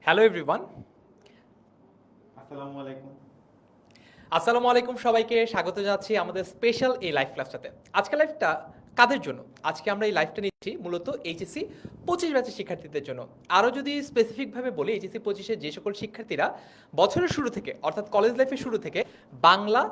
Hello everyone. আসসালামু আলাইকুম। আসসালামু আলাইকুম, সবাইকে স্বাগত জানাচ্ছি আমাদের স্পেশাল এই লাইভ ক্লাসটাতে। আজকে লাইভটা কাদের জন্য? আজকে আমরা এই লাইভটা নিচ্ছি মূলত এইচএসসি 25 ব্যাচের শিক্ষার্থীদের জন্য। আরও যদি স্পেসিফিকভাবে বলি, এইচএসসি 25-এর যে সকল শিক্ষার্থীরা বছরের শুরু থেকে অর্থাৎ কলেজ লাইফের শুরু থেকে বাংলা,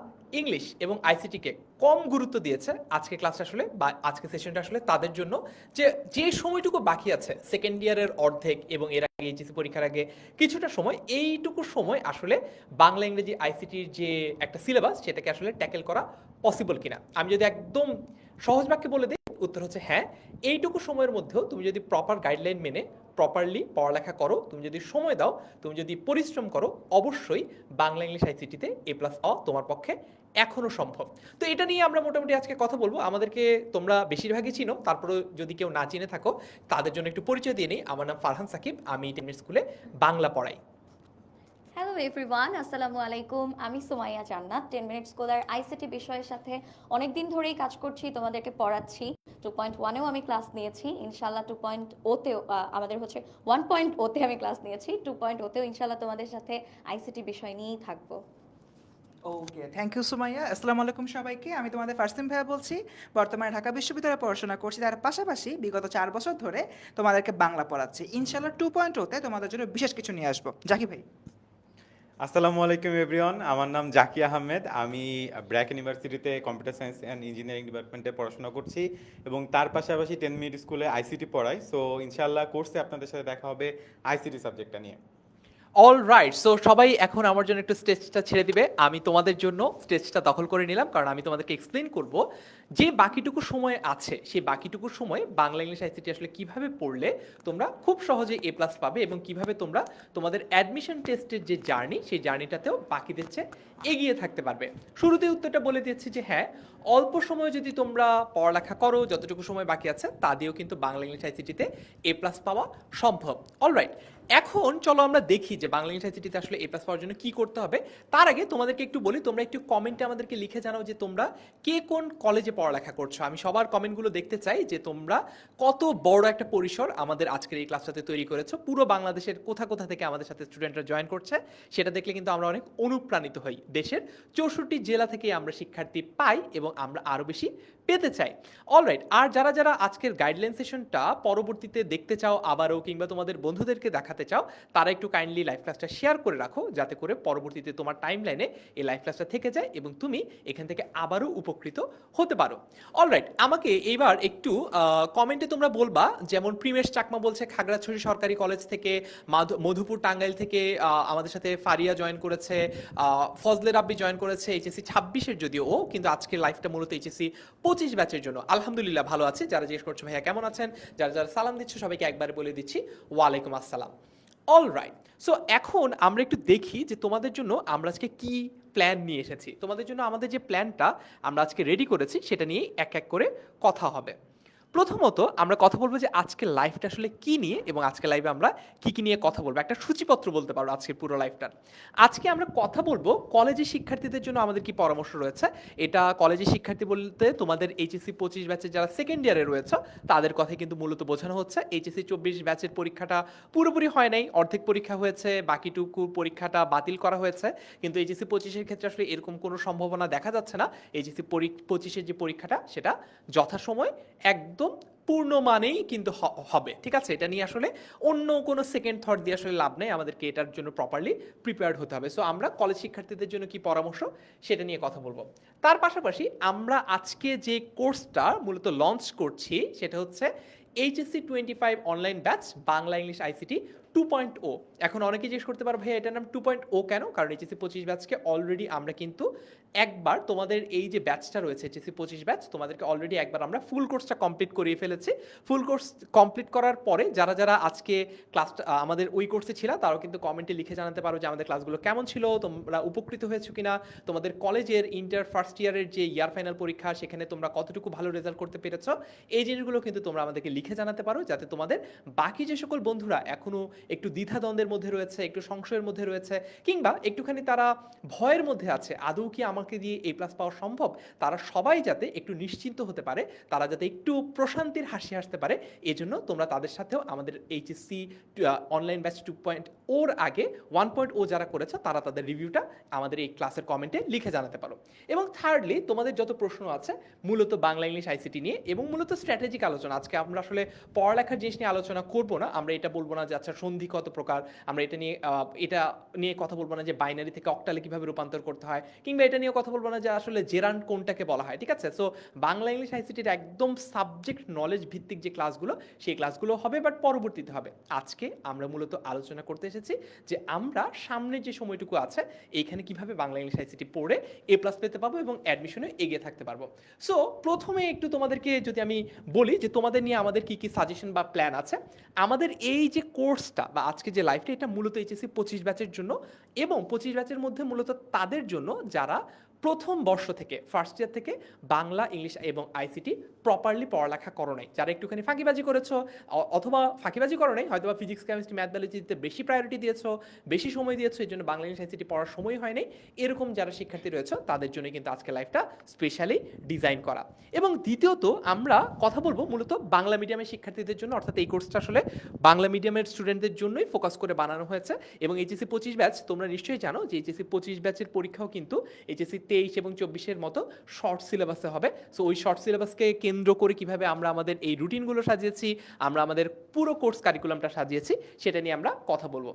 ইংলিশ এবং আইসিটিকে কম গুরুত্ব দিয়েছে, আজকে ক্লাসটা আসলে বা আজকে সেশনটা আসলে তাদের জন্য। যে যে সময়টুকু বাকি আছে সেকেন্ড ইয়ারের অর্ধেক এবং এর আগে এইচএসসি পরীক্ষার আগে কিছুটা সময়, এইটুকু সময় আসলে বাংলা ইংরেজি আইসিটির যে একটা সিলেবাস সেটাকে আসলে ট্যাকেল করা পসিবল কিনা। আমি যদি একদম সহজ বাক্যে বলে দিই, উত্তর হচ্ছে হ্যাঁ। এইটুকু সময়ের মধ্যেও তুমি যদি প্রপার গাইডলাইন মেনে প্রপারলি পড়ালেখা করো, তুমি যদি সময় দাও, তুমি যদি পরিশ্রম করো, অবশ্যই বাংলা ইংলিশ আইসিটিতে A+ পাওয়া তোমার পক্ষে এখনো সম্ভব। তো এটা নিয়ে আমরা মোটামুটি আজকে কথা বলবো। আমাদেরকে তোমরা বেশিরভাগই চিনো, তারপরেও যদি কেউ না চিনে থাকো তাদের জন্য একটু পরিচয় দিয়ে নিই। আমার নাম ফারহান সাকিব, আমি 10 মিনিট স্কুলে বাংলা পড়াই। হ্যালো এভরিওয়ান, আসসালামু আলাইকুম। আমি সুমাইয়া জান্নাত, 10 মিনিট স্কলার আইসিটি বিষয়ের সাথে অনেক দিন ধরেই কাজ করছি, তোমাদেরকে পড়াচ্ছি। 2.1-এও আমি ক্লাস নিয়েছি, ইনশাল্লাহ 2.0-তেও আমাদের হচ্ছে 1.0-তে আমি ক্লাস নিয়েছি, 2.0-তেও ইনশাল্লাহ তোমাদের সাথে আইসিটি বিষয় নিয়েই থাকবো। ওকে, থ্যাংক ইউ সুমাইয়া। আসসালামু আলাইকুম সবাইকে। আমি তোমাদের ফারসিম ভাইয়া বলছি। বর্তমানে ঢাকা বিশ্ববিদ্যালয়ে পড়াশোনা করছি, তার পাশাপাশি বিগত 4 বছর ধরে তোমাদেরকে বাংলা পড়াচ্ছি। ইনশাল্লাহ 2.0-তে তোমাদের জন্য বিশেষ কিছু নিয়ে আসবো। জাকি ভাই। আসসালামু আলাইকুম এভরিওয়ান। আমার নাম জাকি আহমেদ। আমি ব্র্যাক ইউনিভার্সিটিতে কম্পিউটার সায়েন্স অ্যান্ড ইঞ্জিনিয়ারিং ডিপার্টমেন্টে পড়াশোনা করছি এবং তার পাশাপাশি 10 মিনিট স্কুলে আইসিটি পড়াই। সো ইনশাআল্লাহ কোর্সে আপনাদের সাথে দেখা হবে আইসিটি সাবজেক্টটা নিয়ে। অল রাইট, সো সবাই এখন আমার জন্য একটু স্টেজটা ছেড়ে দিবে। আমি তোমাদের জন্য স্টেজটা দখল করে নিলাম, কারণ আমি তোমাদেরকে এক্সপ্লেন করব যে বাকিটুকু সময় আছে, সেই বাকিটুকু সময় বাংলা ইংলিশ আইসিটি আসলে কিভাবে পড়লে তোমরা খুব সহজে A+ পাবে এবং কিভাবে তোমরা তোমাদের অ্যাডমিশন টেস্টের যে জার্নি, সেই জার্নিটাতেও বাকিদের চেয়ে এগিয়ে থাকতে পারবে। শুরুতে উত্তরটা বলে দিচ্ছি যে হ্যাঁ, অল্প সময় যদি তোমরা পড়ালেখা করো, যতটুকু সময় বাকি আছে তা দিয়েও কিন্তু বাংলা ইংলিশ আইসিটিতে A+ পাওয়া সম্ভব। অলরাইট, এখন চলো আমরা দেখি যে বাংলা ইংলিশ আইসিটিতে আসলে A+ পাওয়ার জন্য কি করতে হবে। তার আগে তোমাদেরকে একটু বলি, তোমরা একটু কমেন্টে আমাদেরকে লিখে জানাও যে তোমরা কে কোন কলেজে পড়ালেখা করছো। আমি সবার কমেন্টগুলো দেখতে চাই যে তোমরা কত বড় একটা পরিসর আমাদের আজকের এই ক্লাসটাতে তৈরি করেছো। পুরো বাংলাদেশের কোথা কোথা থেকে আমাদের সাথে স্টুডেন্টরা জয়েন করছে সেটা দেখলে কিন্তু আমরা অনেক অনুপ্রাণিত হই। দেশের 64 জেলা থেকে আমরা শিক্ষার্থী পাই এবং আমরা আরও বেশি পেতে চাই। অলরাইট, আর যারা যারা আজকের গাইডলাইন সেশনটা পরবর্তীতে দেখতে চাও আবারও, কিংবা তোমাদের বন্ধুদেরকে দেখাতে চাও, তারা একটু কাইন্ডলি লাইভ ক্লাসটা শেয়ার করে রাখো, যাতে করে পরবর্তীতে তোমার টাইম লাইনে এই লাইভ ক্লাসটা থেকে যায় এবং তুমি এখান থেকে আবারও উপকৃত হতে পারো। অলরাইট, আমাকে এইবার একটু কমেন্টে তোমরা বলবা, যেমন প্রিমেশ চাকমা বলছে খাগড়াছড়ি সরকারি কলেজ থেকে, মধুপুর টাঙ্গাইল থেকে আমাদের সাথে ফারিয়া জয়েন করেছে, ফজলে রাব্বি জয়েন করেছে এইচএসসি 26-এর, যদিও ও কিন্তু আজকের লাইভটা মূলত এইচএসসি 25 ব্যাচের জন্য। আলহামদুলিল্লাহ ভালো আছে। যারা জিজ্ঞেস করছো ভাইয়া কেমন আছেন, যারা যারা সালাম দিচ্ছ সবাইকে একবারে বলে দিচ্ছি ওয়ালাইকুম আসসালাম। অল রাইট, সো এখন আমরা একটু দেখি যে তোমাদের জন্য আমরা আজকে কি প্ল্যান নিয়ে এসেছি। তোমাদের জন্য আমাদের যে প্ল্যানটা আমরা আজকে রেডি করেছি সেটা নিয়ে এক এক করে কথা হবে। প্রথমত আমরা কথা বলবো যে আজকের লাইফটা আসলে কি নিয়ে এবং আজকে লাইভে আমরা কি কি নিয়ে কথা বলবো, একটা সূচিপত্র বলতে পারো আজকের পুরো লাইফটার। আজকে আমরা কথা বলবো কলেজের শিক্ষার্থীদের জন্য আমাদের কি পরামর্শ রয়েছে। এটা কলেজের শিক্ষার্থী বলতে তোমাদের এইচএসসি 25 ব্যাচের যারা সেকেন্ড ইয়ারে রয়েছে তাদের কথাই কিন্তু মূলত বোঝানো হচ্ছে। এইচএসসি 24 ব্যাচের পরীক্ষাটা পুরোপুরি হয় নাই, অর্ধেক পরীক্ষা হয়েছে, বাকিটুকু পরীক্ষাটা বাতিল করা হয়েছে, কিন্তু এইচএসসি 25-এর ক্ষেত্রে আসলে এরকম কোনো সম্ভাবনা দেখা যাচ্ছে না। এইচএসসি 25-এর যে পরীক্ষাটা সেটা যথাসময় একদম পূর্ণ মানেই কিন্তু হবে। ঠিক আছে, এটা নিয়ে আসলে অন্য কোনো সেকেন্ড থট দিয়ে আসলে লাভ নেই, আমাদেরকে এটার জন্য প্রপারলি প্রিপেয়ার্ড হতে হবে। সো আমরা কলেজ শিক্ষার্থীদের জন্য কি পরামর্শ সেটা নিয়ে কথা বলবো। তার পাশাপাশি আমরা আজকে যে কোর্সটা মূলত লঞ্চ করছি সেটা হচ্ছে HSC 25 online batch Bangla English ICT 2.0। এখন অনেকেই জিজ্ঞেস করতে পারো ভাই এটার নাম 2.0 কেন? কারণ এইচএসসি 25 ব্যাচকে অলরেডি আমরা কিন্তু একবার তোমাদের এই যে ব্যাচটা রয়েছে এইচএসসি 25 ব্যাচ, তোমাদেরকে অলরেডি একবার আমরা ফুল কোর্সটা কমপ্লিট করিয়ে ফেলেছি। ফুল কোর্স কমপ্লিট করার পরে যারা যারা আজকে ক্লাসটা আমাদের ওই কোর্সে ছিল তারাও কিন্তু কমেন্টে লিখে জানাতে পারো যে আমাদের ক্লাসগুলো কেমন ছিল, তোমরা উপকৃত হয়েছো কিনা, তোমাদের কলেজের ইন্টার ফার্স্ট ইয়ারের যে ইয়ার ফাইনাল পরীক্ষা সেখানে তোমরা কতটুকু ভালো রেজাল্ট করতে পেরেছো। এই জিনিসগুলো কিন্তু তোমরা আমাদেরকে লিখে জানাতে পারো, যাতে তোমাদের বাকি যে সকল বন্ধুরা এখনও একটু দ্বিধাদ্বন্দ্বের মধ্যে রয়েছে, একটু সংশয়ের মধ্যে রয়েছে, কিংবা একটুখানি তারা ভয়ের মধ্যে আছে আদৌ কি আমার আমাকে দিয়ে A+ পাওয়া সম্ভব, তারা সবাই যাতে একটু নিশ্চিন্ত হতে পারে, তারা যাতে একটু প্রশান্তির হাসি হাসতে পারে, এজন্য তোমরা তাদের সাথেও আমাদের এইচএসসি অনলাইন ব্যাচ 2.0 আগে 1.0 যারা করেছে তারা তাদের রিভিউটা আমাদের এই ক্লাসের কমেন্টে লিখে জানাতে পারো। এবং থার্ডলি, তোমাদের যত প্রশ্ন আছে মূলত বাংলা ইংলিশ আইসিটি নিয়ে এবং মূলত স্ট্র্যাটেজিক আলোচনা, আজকে আমরা আসলে পড়ালেখার জিনিস নিয়ে আলোচনা করব না। আমরা এটা বলবো না যে আচ্ছা সন্ধি কত প্রকার, আমরা এটা নিয়ে কথা বলবো না যে বাইনারি থেকে অক্টালে কিভাবে রূপান্তর করতে হয়, কিংবা এটা নিয়ে কথা বলবো না যে আসলে জেরান্ড কোনটাকে বলা হয়, ঠিক আছে? সো বাংলা ইংলিশ আইসিটির একদম সাবজেক্ট নলেজ ভিত্তিক যে ক্লাসগুলো, সেই ক্লাসগুলো হবে, বাট পরবর্তীতে হবে। আজকে আমরা মূলত আলোচনা করতে এসেছি যে আমরা সামনের যে সময়টুকু আছে এইখানে কিভাবে বাংলা ইংলিশ আইসিটি পড়ে A+ পেতে পারবো এবং অ্যাডমিশনে এগিয়ে থাকতে পারবো। সো প্রথমে একটু তোমাদেরকে যদি আমি বলি যে তোমাদের নিয়ে আমাদের কি কি সাজেশন বা প্ল্যান আছে। আমাদের এই যে কোর্সটা বা আজকে যে লাইফটা, এটা মূলত এইচএসসি 25 ব্যাচের জন্য, এবং 25 ব্যাচের মধ্যে মূলত তাদের জন্য যারা প্রথম বর্ষ থেকে, ফার্স্ট ইয়ার থেকে বাংলা ইংলিশ এবং আইসিটি প্রপারলি পড়ালেখা করো নাই, যারা একটুখানি ফাঁকিবাজি করেছো, অথবা ফাঁকিবাজি করো নাই, হয়তো বা ফিজিক্স কেমিস্ট্রি ম্যাথ বায়োলজিতে বেশি প্রায়োরিটি দিয়েছো, বেশি সময় দিয়েছো, এই জন্য বাংলা ইংলিশ আইসিটি পড়ার সময় হয় নাই, এরকম যারা শিক্ষার্থী রয়েছে তাদের জন্য কিন্তু আজকে লাইফটা স্পেশালি ডিজাইন করা। এবং দ্বিতীয়ত, আমরা কথা বলবো মূলত বাংলা মিডিয়ামের শিক্ষার্থীদের জন্য, অর্থাৎ এই কোর্সটা আসলে বাংলা মিডিয়ামের স্টুডেন্টদের জন্যই ফোকাস করে বানানো হয়েছে। এবং এইচএসসি 25 ব্যাচ, তোমরা নিশ্চয়ই জানো যে এইচএসসি 25 ব্যাচের পরীক্ষাও কিন্তু এইচএসসি 23 এবং 24-এর মতো শর্ট সিলেবাসে হবে। সো ওই শর্ট সিলেবাসকে কেন্দ্র করে কিভাবে আমরা আমাদের এই রুটিনগুলো সাজিয়েছি, আমরা আমাদের পুরো কোর্স কারিকুলামটা সাজিয়েছি, সেটা নিয়ে আমরা কথা বলবো।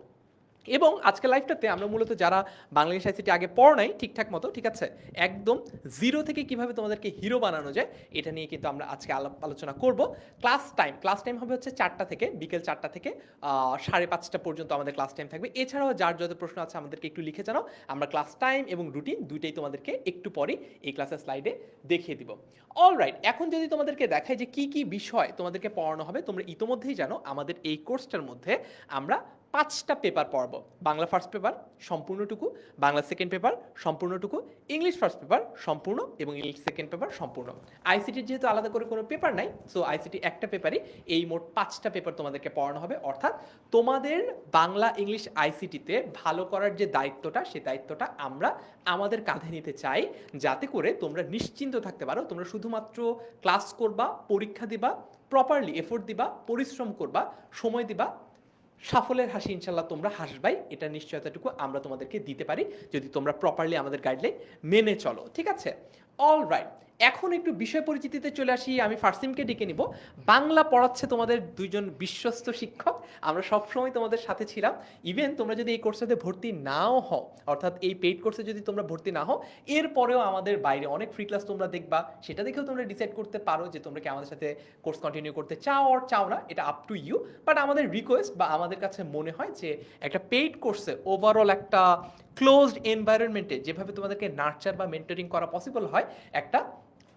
এবং আজকে লাইফটাতে আমরা মূলত যারা বাংলা ইংলিশ আইসিটি আগে পড় নাই ঠিকঠাক মতো, ঠিক আছে, একদম জিরো থেকে কিভাবে তোমাদেরকে হিরো বানানো যায়, এটা নিয়ে কিন্তু আমরা আজকে আলোচনা করব। ক্লাস টাইম হবে হচ্ছে 4টা থেকে, বিকেল 4টা থেকে 5:30 পর্যন্ত আমাদের ক্লাস টাইম থাকবে। এছাড়াও যার যত প্রশ্ন আছে আমাদেরকে একটু লিখে জানাও, আমরা ক্লাস টাইম এবং রুটিন দুইটাই তোমাদেরকে একটু পরে এই ক্লাসের স্লাইডে দেখিয়ে দিব। অলরাইট, এখন যদি তোমাদেরকে দেখায় যে কি কি বিষয় তোমাদেরকে পড়ানো হবে, তোমরা ইতোমধ্যেই জানো আমাদের এই কোর্সটার মধ্যে আমরা 5টা পেপার পড়বো। বাংলা ফার্স্ট পেপার সম্পূর্ণটুকু, বাংলা সেকেন্ড পেপার সম্পূর্ণটুকু, ইংলিশ ফার্স্ট পেপার সম্পূর্ণ এবং ইংলিশ সেকেন্ড পেপার সম্পূর্ণ। আইসিটির যেহেতু আলাদা করে কোনো পেপার নাই, সো আইসিটি একটা পেপারই, এই মোট 5টা পেপার তোমাদেরকে পড়ানো হবে। অর্থাৎ তোমাদের বাংলা ইংলিশ আইসিটিতে ভালো করার যে দায়িত্বটা, সেই দায়িত্বটা আমরা আমাদের কাঁধে নিতে চাই, যাতে করে তোমরা নিশ্চিন্ত থাকতে পারো। তোমরা শুধুমাত্র ক্লাস করবা, পরীক্ষা দিবা, প্রপারলি এফোর্ট দিবা, পরিশ্রম করবা, সময় দিবা, সাফল্যের হাসি ইনশাল্লাহ তোমরা হাসবাই, এটা নিশ্চয়তাটুকু আমরা তোমাদেরকে দিতে পারি যদি তোমরা প্রপারলি আমাদের গাইডলাইন মেনে চলো, ঠিক আছে? অলরাইট, এখন একটু বিষয় পরিচিতিতে চলে আসি। আমি ফার্সিমকে ডেকে নিব। বাংলা পড়াচ্ছে তোমাদের দুইজন বিশ্বস্ত শিক্ষক, আমরা সবসময় তোমাদের সাথে ছিলাম। ইভেন তোমরা যদি এই কোর্সটাতে ভর্তি নাও হও, অর্থাৎ এই পেইড কোর্সে যদি তোমরা ভর্তি না হও, এরপরেও আমাদের বাইরে অনেক ফ্রি ক্লাস তোমরা দেখবা, সেটা দেখেও তোমরা ডিসাইড করতে পারো যে তোমরা কি আমাদের সাথে কোর্স কন্টিনিউ করতে চাও আর চাও না, এটা আপ টু ইউ। বাট আমাদের রিকোয়েস্ট বা আমাদের কাছে মনে হয় যে একটা পেইড কোর্সে ওভারঅল একটা ক্লোজড এনভায়রনমেন্টে যেভাবে তোমাদেরকে নার্চার বা মেন্টরিং করা পসিবল হয়, একটা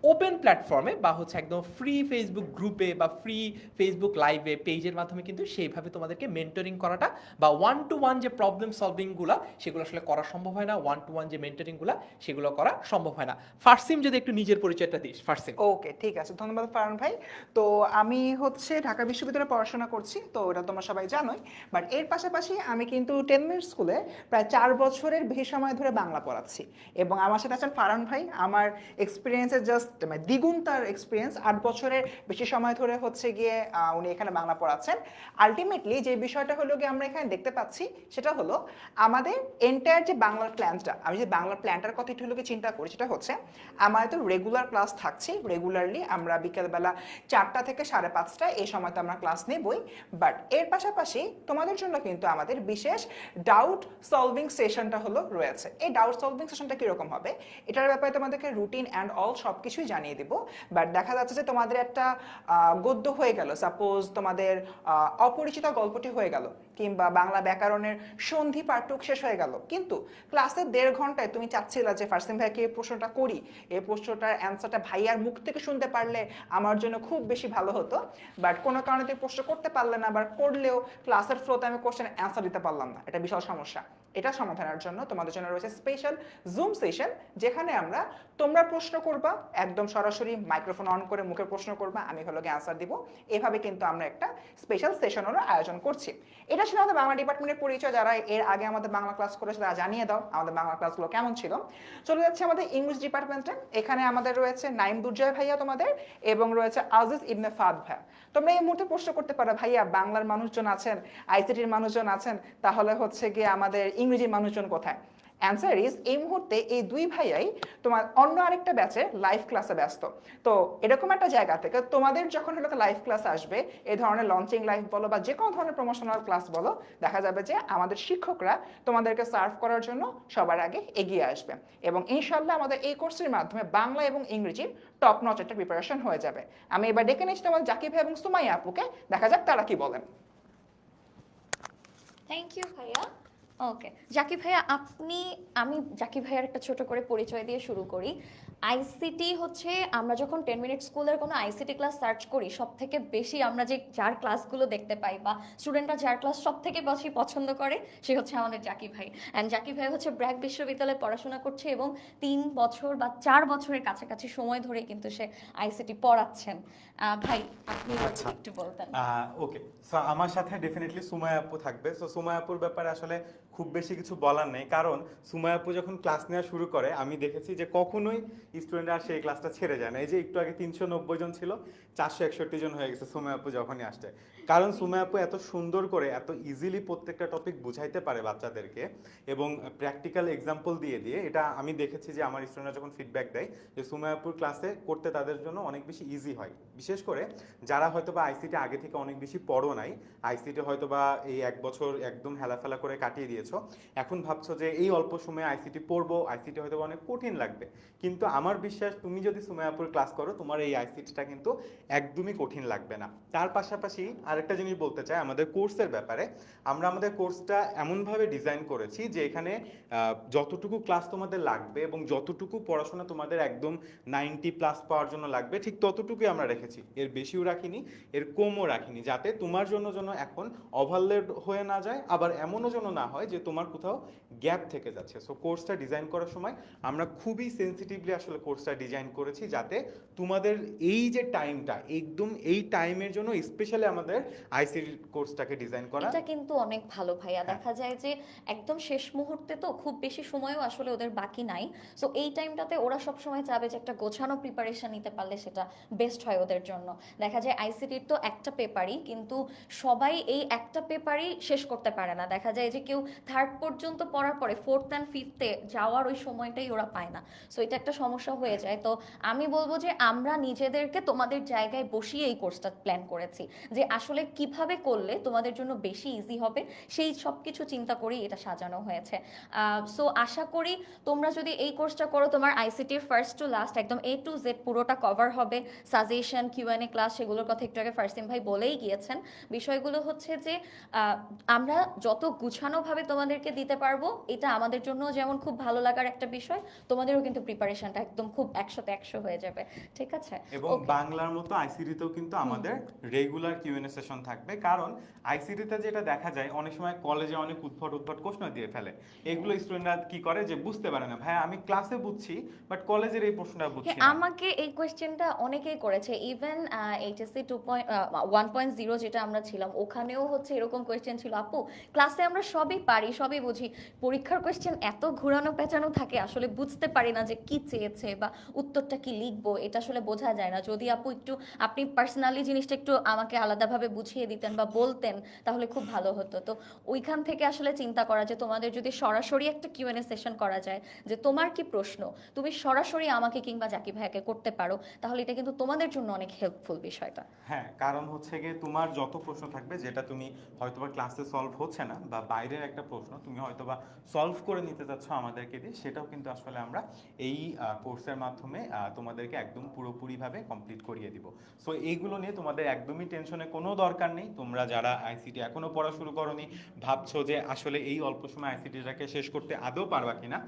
ওপেন প্ল্যাটফর্মে বা হচ্ছে একদম ফ্রি ফেসবুক গ্রুপে বা ফ্রি ফেসবুক লাইভে পেজের মাধ্যমে কিন্তু সেইভাবে তোমাদেরকে মেন্টরিং করাটা বা 1-to-1 যে প্রবলেম সলভিংগুলো সেগুলো আসলে করা সম্ভব হয় না, 1-to-1 যে মেন্টরিংগুলো সেগুলো করা সম্ভব হয় না। ফার্সিম যদি একটু নিজের পরিচয়টা দিস। ফার্সিম। ওকে, ঠিক আছে, ধন্যবাদ ফারহান ভাই। তো আমি হচ্ছে ঢাকা বিশ্ববিদ্যালয়ে পড়াশোনা করছি, তো এটা তোমরা সবাই জানোই। বাট এর পাশাপাশি আমি কিন্তু 10 মিনিট স্কুলে প্রায় 4 বছরের বেশি সময় ধরে বাংলা পড়াচ্ছি। এবং আমার সাথে আছেন ফারহান ভাই, আমার এক্সপিরিয়েন্সের জাস্ট দ্বিগুণ তার এক্সপিরিয়েন্স, 8 বছরের বেশি সময় ধরে হচ্ছে গিয়ে উনি এখানে বাংলা পড়াচ্ছেন। আলটিমেটলি যে বিষয়টা হলো গিয়ে আমরা এখানে দেখতে পাচ্ছি সেটা হলো আমাদের এন্টায়ার যে বাংলার প্ল্যানটা, আমি যে বাংলার প্ল্যানটার কথা একটু হলো চিন্তা করি, সেটা হচ্ছে আমার তো রেগুলার ক্লাস থাকছে, রেগুলারলি আমরা বিকেলবেলা 4টা থেকে 5:30 এই সময়তে আমরা ক্লাস নেবই। বাট এর পাশাপাশি তোমাদের জন্য কিন্তু আমাদের বিশেষ ডাউট সলভিং সেশনটা হলো রয়েছে। এই ডাউট সলভিং সেশনটা কীরকম হবে, এটার ব্যাপারে তোমাদেরকে রুটিন অ্যান্ড অল সব কিছুই জানিয়ে দিব। বাট দেখা যাচ্ছে যে তোমাদের একটা গদ্য হয়ে গেল, সাপোজ তোমাদের অপরিচিত গল্পটি হয়ে গেল, কিংবা বাংলা ব্যাকরণের সন্ধি পাঠটুক শেষ হয়ে গেল, কিন্তু ক্লাসের 1.5 ঘন্টায় তুমি চাচ্ছিলা যে ফার্সিম ভাইকে এই প্রশ্নটা করি, এই প্রশ্নটার অ্যান্সারটা ভাইয়ার মুখ থেকে শুনতে পারলে আমার জন্য খুব বেশি ভালো হতো। বাট কোনো কারণে তুমি প্রশ্ন করতে পারলে না, বা করলেও ক্লাসের ফ্লোতে আমি কোশ্চেন অ্যান্সার দিতে পারলাম না, এটা বিশাল সমস্যা। এটা সমাধানের জন্য তোমাদের জন্য রয়েছে স্পেশাল জুম সেশন, যেখানে আমরা তোমরা প্রশ্ন করবা, একদম সরাসরি মাইক্রোফোন অন করে মুখে প্রশ্ন করবা, আমি হলো গিয়ে আনসার দিব। এভাবে কিন্তু আমরা একটা স্পেশাল সেশনেরও আয়োজন করছি। এটা ছিল আমাদের বাংলা ডিপার্টমেন্টের পরিচয়। যারা এর আগে আমাদের বাংলা ক্লাস করেছে তারা জানিয়ে দাও আমাদের বাংলা ক্লাসগুলো কেমন ছিল। চলে যাচ্ছে আমাদের ইংলিশ ডিপার্টমেন্টে। এখানে আমাদের রয়েছে নাইম দুর্জয় ভাইয়া তোমাদের, এবং রয়েছে আজিজ ইবনে ফাদ ভাইয়া। তোমরা এই মুহূর্তে প্রশ্ন করতে পারো, ভাইয়া বাংলার মানুষজন আছেন, আইসিটির মানুষজন আছেন, তাহলে হচ্ছে গিয়ে আমাদের ইংরেজির মানুষজন কোথায়? অ্যান্সার ইজ, এই মুহূর্তে এই দুই ভাইয়াই তোমার অন্য আরেকটা ব্যাচে লাইভ ক্লাসে ব্যস্ত। তো এরকম একটা জায়গা থেকে তোমাদের যখন হলো লাইভ ক্লাস আসবে, এই ধরনের লঞ্চিং লাইভ বলো বা যে কোনো ধরনের প্রমোশনাল ক্লাস বলো, দেখা যাবে যে আমাদের শিক্ষকরা তোমাদেরকে সার্ভ করার জন্য সবার আগে এগিয়ে আসবে। এবং ইনশাল্লাহ আমাদের এই কোর্সের মাধ্যমে বাংলা এবং ইংরেজির টপ নচ একটা প্রিপারেশন হয়ে যাবে। আমি এবার ডেকে নিচ্ছি তোমাদের জাকিব ভাই এবং সুমাইয়া আপুকে, দেখা যাক তারা কি বলেন। থ্যাংক ইউ ভাইয়া। ওকে জাকিব ভাইয়া, আমি জাকিব ভাইয়ার একটা ছোট করে পরিচয় দিয়ে শুরু করি। আইসিটি হচ্ছে, আমরা যখন 10 মিনিট স্কুলের কোনো আইসিটি ক্লাস সার্চ করি, সব থেকে বেশি আমরা যার ক্লাসগুলো দেখতে পাই বা স্টুডেন্টরা যার ক্লাস সব থেকে বেশি পছন্দ করে, সে হচ্ছে আমাদের জাকিব ভাই। অ্যান্ড জাকিব ভাই হচ্ছে ব্র্যাক বিশ্ববিদ্যালয়ে পড়াশোনা করছে এবং 3 বছর বা 4 বছরের কাছাকাছি সময় ধরে কিন্তু সে আইসিটি পড়াচ্ছেন। ভাই আপনি একটু বলতেন। ওকে, সো আমার সাথে ডেফিনেটলি সুমাইয়া আপু থাকবে। সো সুমাইয়া আপুর ব্যাপারে আসলে খুব বেশি কিছু বলার নেই, কারণ সুমাইয়া আপু যখন ক্লাস নেওয়া শুরু করে আমি দেখেছি যে কখনোই স্টুডেন্টরা আর সেই ক্লাসটা ছেড়ে যায় না। এই যে একটু আগে 390 জন ছিল, 461 জন হয়ে গেছে সুমাইয়া আপু যখনই আসছে। কারণ সুমাইয়া আপু এত সুন্দর করে এত ইজিলি প্রত্যেকটা টপিক বুঝাইতে পারে বাচ্চাদেরকে, এবং প্র্যাকটিক্যাল এক্সাম্পল দিয়ে দিয়ে। এটা আমি দেখেছি যে আমার স্টুডেন্টরা যখন ফিডব্যাক দেয় যে সুমাইয়া আপুর ক্লাসে করতে তাদের জন্য অনেক বেশি ইজি হয়। বিশেষ করে যারা হয়তো বা আইসিটি আগে থেকে অনেক বেশি পড়ো নাই, আইসিটি হয়তো বা এই 1 বছর একদম হেলাফেলা করে কাটিয়ে দিয়েছো, এখন ভাবছো যে এই অল্প সময়ে আইসিটি পড়বো, আইসিটি হয়তো অনেক কঠিন লাগবে। কিন্তু আমার বিশ্বাস, তুমি যদি সুমাইয়া আপুর ক্লাস করো, তোমার এই আইসিটিটা কিন্তু একদমই কঠিন লাগবে না। তার পাশাপাশি আরেকটা জিনিস বলতে চাই আমাদের কোর্সের ব্যাপারে। আমরা আমাদের কোর্সটা এমনভাবে ডিজাইন করেছি যে এখানে যতটুকু ক্লাস তোমাদের লাগবে এবং যতটুকু পড়াশোনা তোমাদের একদম 90+ পাওয়ার জন্য লাগবে, ঠিক ততটুকুই আমরা রেখেছি। এর বেশিও রাখিনি, এর কমও রাখিনি, যাতে তোমার জন্য যেন এখন ওভারলোড হয়ে না যায়, আবার এমনও যেন না হয় যে তোমার কোথাও গ্যাপ থেকে যাচ্ছে। সো কোর্সটা ডিজাইন করার সময় আমরা খুবই সেন্সিটিভলি আসলে কোর্সটা ডিজাইন করেছি, যাতে তোমাদের এই যে টাইমটা, একদম এই টাইমের জন্য স্পেশালি আমাদের আইসিটি কোর্সটাকে ডিজাইন করা। এটা কিন্তু অনেক ভালো ভাইয়া। দেখা যায় যে একদম শেষ মুহূর্তে তো খুব বেশি সময়ও আসলে ওদের বাকি নাই। সো এই টাইমটাতে ওরা সব সময় চাবে যে একটা গোছানো প্রিপারেশন নিতে পারলে সেটা বেস্ট হয় ওদের জন্য। দেখা যায় আইসিটির তো একটা পেপারই, কিন্তু সবাই এই একটা পেপারই শেষ করতে পারে না। দেখা যায় যে কেউ 3rd পর্যন্ত পড়ার পরে 4th অ্যান্ড 5th যাওয়ার ওই সময়টাই ওরা পায় না। সো এটা একটা সমস্যা হয়ে যায়। তো আমি বলবো যে আমরা নিজেদেরকে তোমাদের জায়গায় বসিয়ে এই কোর্সটা প্ল্যান করেছি, যে আসলে কিভাবে করলে তোমাদের জন্য বেশি ইজি হবে, সেই সব কিছু চিন্তা করেই এটা সাজানো হয়েছে। সো আশা করি তোমরা যদি এই কোর্সটা করো, তোমার আইসিটির ফার্স্ট টু লাস্ট একদম A to Z পুরোটা কভার হবে। সাজেশন, Q&A ক্লাস, সেগুলোর কথা একটু আগে ফারসিম ভাই বলেই গিয়েছেন। বিষয়গুলো হচ্ছে যে আমরা যত গুছানোভাবে তোমাদেরকে দিতে পারবো, এটা আমাদের জন্য যেমন খুব ভালো লাগার একটা বিষয়, তোমাদেরও কিন্তু প্রিপারেশনটা একদম খুব 100তে 100 হয়ে যাবে। ঠিক আছে? এবং বাংলার মতো আইসিটিতেও কিন্তু আমাদের রেগুলার কিউএনএ সেশন থাকবে। কারণ আইসিটিতে যেটা দেখা যায়, অনেক সময় কলেজে অনেক উদ্ভট প্রশ্ন দিয়ে ফেলে। এগুলো স্টুডেন্টরা কি করে যে বুঝতে পারে না, ভাই আমি ক্লাসে বুঝছি বাট কলেজের এই প্রশ্নটা বুঝছি না। আমাকে এই কোয়েশ্চেনটা অনেকেই করেছে। ইভেন এইচএসসি 1.0 যেটা আমরা ছিলাম, ওখানেও হচ্ছে এরকম কোয়েশ্চেন ছিল, আপু ক্লাসে আমরা সবই পারি, সবই বুঝি, পরীক্ষার কোয়েশ্চেন এত ঘুরানো পেঁচানো থাকে, আসলে বুঝতে পারি না যে কি চেয়েছে বা উত্তরটা কি লিখবো, এটা আসলে বোঝা যায় না। যদি আপু একটু আপনি পার্সোনালি জিনিসটা একটু আমাকে আলাদাভাবে বুঝিয়ে দিতেন বা বলতেন, তাহলে খুব ভালো হতো। তো ওইখান থেকে আসলে চিন্তা করা যে তোমাদের যদি সরাসরি একটা কিউএনএ সেশন করা যায়, যে তোমার কি প্রশ্ন তুমি সরাসরি আমাকে কিংবা জাকিব ভাইয়াকে করতে পারো, তাহলে এটা কিন্তু তোমাদের জন্য অনেক হেল্পফুল বিষয়টা। হ্যাঁ, কারণ হচ্ছে গিয়ে তোমার যত প্রশ্ন থাকবে যেটা তুমি হয়তোবা ক্লাসে সলভ হচ্ছে না, বা বাইরের একটা প্রশ্ন তুমি হয়তোবা সলভ করে নিতে চাচ্ছ আমাদেরকে দিয়ে, সেটাও কিন্তু আসলে আমরা এই কোর্সের মাধ্যমে তোমাদেরকে একদম পুরোপুরিভাবে কমপ্লিট করিয়ে দিব। সো এইগুলো নিয়ে তোমাদের একদমই টেনশনে কোনো দরকার নেই। তোমরা যারা আইসিটি এখনো পড়া শুরু করোনি, ভাবছো যে আসলে এই অল্প সময় আইসিটিটাকে শেষ করতে আদৌ পারবা কিনা,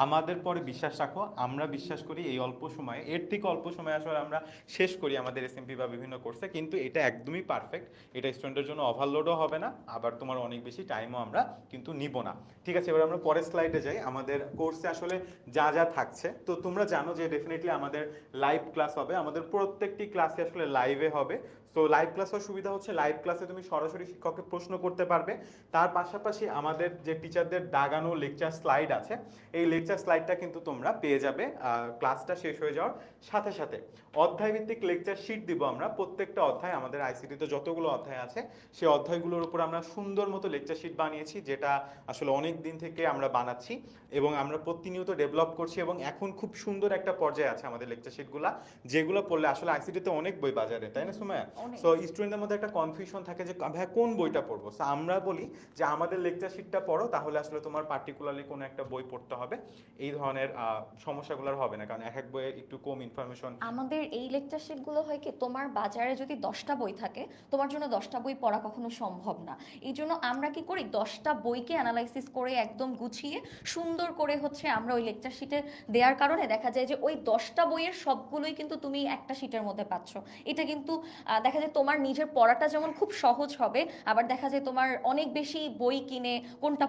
আমাদের পরে বিশ্বাস রাখো। আমরা বিশ্বাস করি এই অল্প সময়ে, এর থেকে অল্প সময় আসলে আমরা শেষ করি আমাদের এসএমপি বা বিভিন্ন কোর্সে, কিন্তু এটা একদমই পারফেক্ট। এটা স্টুডেন্টের জন্য ওভারলোডও হবে না, আবার তোমার অনেক বেশি টাইমও আমরা কিন্তু নিব না। ঠিক আছে, এবার আমরা পরের স্লাইডে যাই। আমাদের কোর্সে আসলে যা যা থাকছে, তো তোমরা জানো যে ডেফিনেটলি আমাদের লাইভ ক্লাস হবে। আমাদের প্রত্যেকটি ক্লাসে আসলে লাইভে হবে। সো লাইভ ক্লাসের সুবিধা হচ্ছে লাইভ ক্লাসে তুমি সরাসরি শিক্ষককে প্রশ্ন করতে পারবে। তার পাশাপাশি আমাদের যে টিচারদের দাগানো লেকচার স্লাইড আছে, এই লেকচার স্লাইডটা কিন্তু তোমরা পেয়ে যাবে ক্লাসটা শেষ হয়ে যাওয়ার সাথে সাথে। অধ্যায় ভিত্তিক লেকচার শিট দিব আমরা। প্রত্যেকটা অধ্যায়, আমাদের আইসিটিতে যতগুলো অধ্যায় আছে সেই অধ্যায়গুলোর উপর আমরা সুন্দর মতো লেকচার শিট বানিয়েছি, যেটা আসলে অনেক দিন থেকে আমরা বানাচ্ছি এবং আমরা প্রতিনিয়ত ডেভেলপ করছি। এবং এখন খুব সুন্দর একটা পর্যায়ে আছে আমাদের লেকচার শিটগুলা, যেগুলো পড়লে আসলে আইসিটিতে অনেক বই বাজারে, তাই না সুমাইয়া? অনেক। সো স্টুডেন্টদের মধ্যে একটা কনফিউশন থাকে যে ভাই কোন বইটা পড়বো। সো আমরা বলি যে আমাদের লেকচার শিটটা পড়ো, তাহলে আসলে তোমার পার্টিকুলারলি কোনো একটা বই পড়তে হবে, এই ধরনের সমস্যাগুলো আর হবে না, কারণ এক এক বইয়ে একটু কম ইনফরমেশন। আমাদের এই লেকচার শিটগুলো হয় কি, তোমার বাজারে যদি 10টা বই থাকে, তোমার জন্য 10টা বই পড়া কখনো সম্ভব না। এই জন্য আমরা কি করি, 10টা বইকে অ্যানালাইসিস করে একদম গুছিয়ে সুন্দর করে হচ্ছে আমরা ওই লেকচার শিটে দেওয়ার কারণে দেখা যায় যে ওই 10টা বইয়ের সবগুলোই কিন্তু তুমি একটা শিটের মধ্যে পাচ্ছ। এটা কিন্তু দেখা যায় তোমার নিজের পড়াটা যেমন খুব সহজ হবে, আবার দেখা যায় তোমার অনেক বেশি বই কিনে কোনটা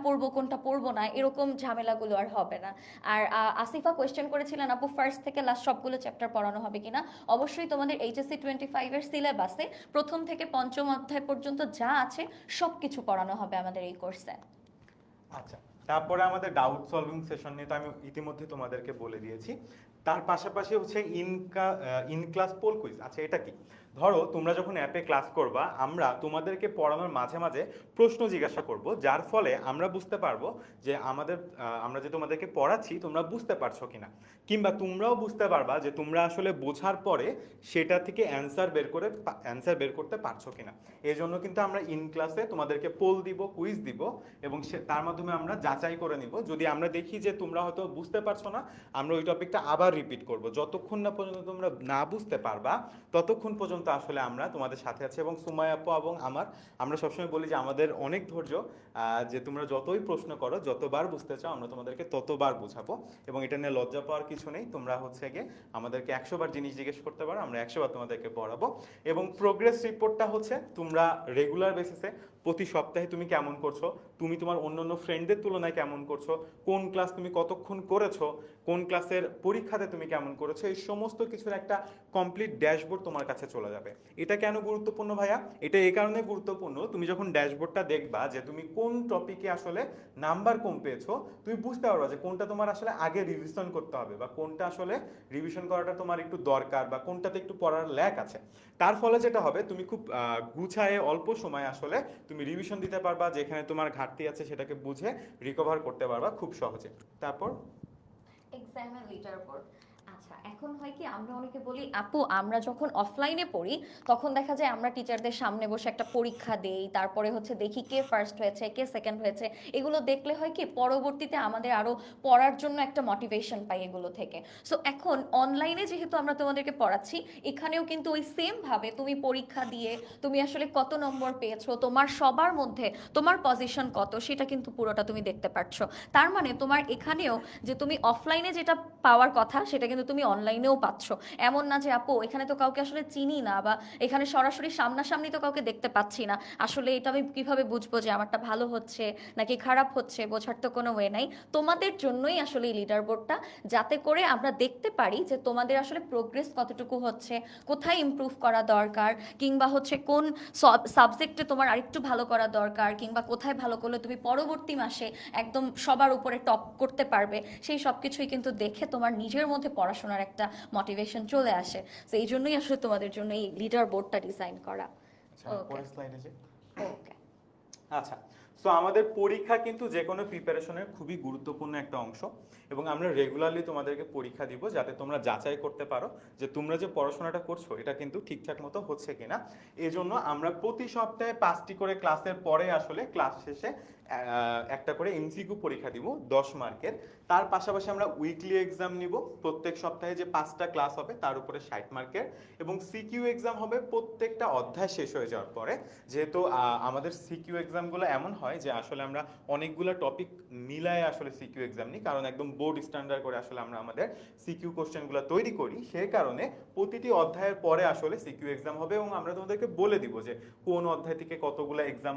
পড়বো না এরকম ঝামেলাগুলো আর হবে না। আর আসিফা কোয়েশ্চেন করেছিলেন আপু ফার্স্ট থেকে লাস্ট সবগুলো চ্যাপ্টার পড়ানো হবে কিনা। অবশ্যই তোমাদের এইচএসসি 25 এর সিলেবাসে প্রথম থেকে পঞ্চম অধ্যায় পর্যন্ত যা আছে সবকিছু পড়ানো হবে আমাদের এই কোর্সে। আচ্ছা, তারপরে আমাদের ডাউট সলভিং সেশন নিয়ে তো আমি ইতিমধ্যে তোমাদেরকে বলে দিয়েছি। তার পাশাপাশি হচ্ছে ইন ক্লাস পোল কুইজ। আচ্ছা, এটা কি? ধরো তোমরা যখন অ্যাপে ক্লাস করবা, আমরা তোমাদেরকে পড়ানোর মাঝে মাঝে প্রশ্ন জিজ্ঞাসা করব, যার ফলে আমরা বুঝতে পারবো যে আমরা যে তোমাদেরকে পড়াচ্ছি তোমরা বুঝতে পারছো কিনা, কিংবা তোমরাও বুঝতে পারবা যে তোমরা আসলে বোঝার পরে সেটা থেকে অ্যান্সার বের করতে পারছো কিনা। এই জন্য কিন্তু আমরা ইন ক্লাসে তোমাদেরকে পোল দিব, কুইজ দিব, এবং তার মাধ্যমে আমরা যাচাই করে নিব। যদি আমরা দেখি যে তোমরা হয়তো বুঝতে পারছো না, আমরা ওই টপিকটা আবার রিপিট করব। যতক্ষণ না পর্যন্ত তোমরা না বুঝতে পারবা ততক্ষণ পর্যন্ত আসলে আমরা তোমাদের সাথে আছি। এবং সুমাইয়া আপু এবং আমরা সবসময় বলি যে আমাদের অনেক ধৈর্য, যে তোমরা যতই প্রশ্ন করো, যতবার বুঝতে চাও, আমরা তোমাদেরকে ততবার বুঝাবো। এবং এটা নিয়ে লজ্জা পাওয়ার কিছু নেই। তোমরা হচ্ছে গিয়ে আমাদেরকে 100 বার জিনিস জিজ্ঞেস করতে পারো, আমরা 100 বার তোমাদেরকে পড়াবো। এবং প্রোগ্রেস রিপোর্টটা হচ্ছে তোমরা রেগুলার বেসিসে প্রতি সপ্তাহে তুমি কেমন করছো, তুমি তোমার অন্যান্য ফ্রেন্ডদের তুলনায় কেমন করছো, কোন ক্লাস তুমি কতক্ষণ করেছো, কোন ক্লাসের পরীক্ষাতে তুমি কেমন করেছো, এই সমস্ত কিছুর একটা কমপ্লিট ড্যাশবোর্ড তোমার কাছে চলে যাবে। এটা কেন গুরুত্বপূর্ণ ভাইয়া? এটা এই কারণে গুরুত্বপূর্ণ, তুমি যখন ড্যাশবোর্ডটা দেখবা যে তুমি কোন টপিকে আসলে নাম্বার কম পেয়েছো, তুমি বুঝতে পারবা যে কোনটা তোমার আসলে আগে রিভিশন করতে হবে, বা কোনটা আসলে রিভিশন করাটা তোমার একটু দরকার, বা কোনটাতে একটু পড়ার ল্যাক আছে। তার ফলে যেটা হবে, তুমি খুব গুছায়ে অল্প সময় আসলে তুমি রিভিশন দিতে পারবা, যেখানে তোমার ঘাটতি আছে সেটাকে বুঝে রিকভার করতে পারবা খুব সহজে। তারপর এক্সামের লিডার বোর্ড। আচ্ছা, এখন হয় কি, আমরা অনেকে বলি আপু আমরা যখন অফলাইনে পড়ি তখন দেখা যায় আমরা টিচারদের সামনে বসে একটা পরীক্ষা দেই, তারপরে হচ্ছে দেখি কে ফার্স্ট হয়েছে কে সেকেন্ড হয়েছে। এগুলো দেখলে হয় কি পরবর্তীতে আমাদের আরো পড়ার জন্য একটা মোটিভেশন পাই এগুলো থেকে। সো এখন অনলাইনে যেহেতু আমরা তোমাদেরকে পড়াচ্ছি, এখানেও কিন্তু ওই সেম ভাবে তুমি পরীক্ষা দিয়ে তুমি আসলে কত নম্বর পেয়েছো, তোমার সবার মধ্যে তোমার পজিশন কত, সেটা কিন্তু পুরোটা তুমি দেখতে পাচ্ছো। তার মানে তোমার এখানেও যে তুমি অফলাইনে যেটা পাওয়ার কথা সেটা কিন্তু তুমি অনলাইনেও পাচ্ছ। এমন না যে আপু এখানে তো কাউকে আসলে চিনি না, বা এখানে সরাসরি সামনাসামনি তো কাউকে দেখতে পাচ্ছি না, আসলে এটা আমি কিভাবে বুঝবো যে আমারটা ভালো হচ্ছে নাকি খারাপ হচ্ছে, বোঝার তো কোনো ওয়ে নাই। তোমাদের জন্যই আসলে এই লিডার বোর্ডটা, যাতে করে আমরা দেখতে পারি যে তোমাদের আসলে প্রোগ্রেস কতটুকু হচ্ছে, কোথায় ইমপ্রুভ করা দরকার, কিংবা হচ্ছে কোন সাবজেক্টে তোমার আরেকটু ভালো করা দরকার, কিংবা কোথায় ভালো করলে তুমি পরবর্তী মাসে একদম সবার উপরে টপ করতে পারবে। সেই সব কিছুই কিন্তু দেখে তোমার নিজের মধ্যে পড়াশোনার একটা মোটিভেশন চলে আসে। তো এই জন্যই আসলে তোমাদের জন্য এই লিডার বোর্ডটা ডিজাইন করা। আচ্ছা, পরের স্লাইডে যে ওকে। আচ্ছা, সো আমাদের পরীক্ষা কিন্তু যে কোনো প্রিপারেশনের খুবই গুরুত্বপূর্ণ একটা অংশ এবং আমরা রেগুলারলি তোমাদেরকে পরীক্ষা দিব যাতে তোমরা যাচাই করতে পারো যে তোমরা যে পড়াশোনাটা করছো এটা কিন্তু ঠিকঠাক মতো হচ্ছে কিনা। এই জন্য আমরা প্রতি সপ্তাহে 5টি করে ক্লাসের পরে আসলে ক্লাস শেষে একটা করে এমসিকিউ পরীক্ষা দিব 10 মার্কের। তার পাশাপাশি আমরা উইকলি এক্সাম নিব, প্রত্যেক সপ্তাহে যে 5টা ক্লাস হবে তার উপরে 60 মার্কের, এবং সিকিউ এক্সাম হবে প্রত্যেকটা অধ্যায় শেষ হয়ে যাওয়ার পরে। যেহেতু আমাদের সিকিউ এক্সামগুলো এমন হয় যে আসলে আমরা অনেকগুলো টপিক মিলায় আসলে সিকিউ এক্সাম নিই, কারণ একদম বোর্ড স্ট্যান্ডার্ড করে আসলে আমরা আমাদের সিকিউ কোশ্চেনগুলো তৈরি করি। সেই কারণে প্রতিটি অধ্যায়ের পরে আসলে সিকিউ এক্সাম হবে এবং আমরা তোমাদেরকে বলে দিব যে কোন অধ্যায় থেকে কতগুলো এক্সাম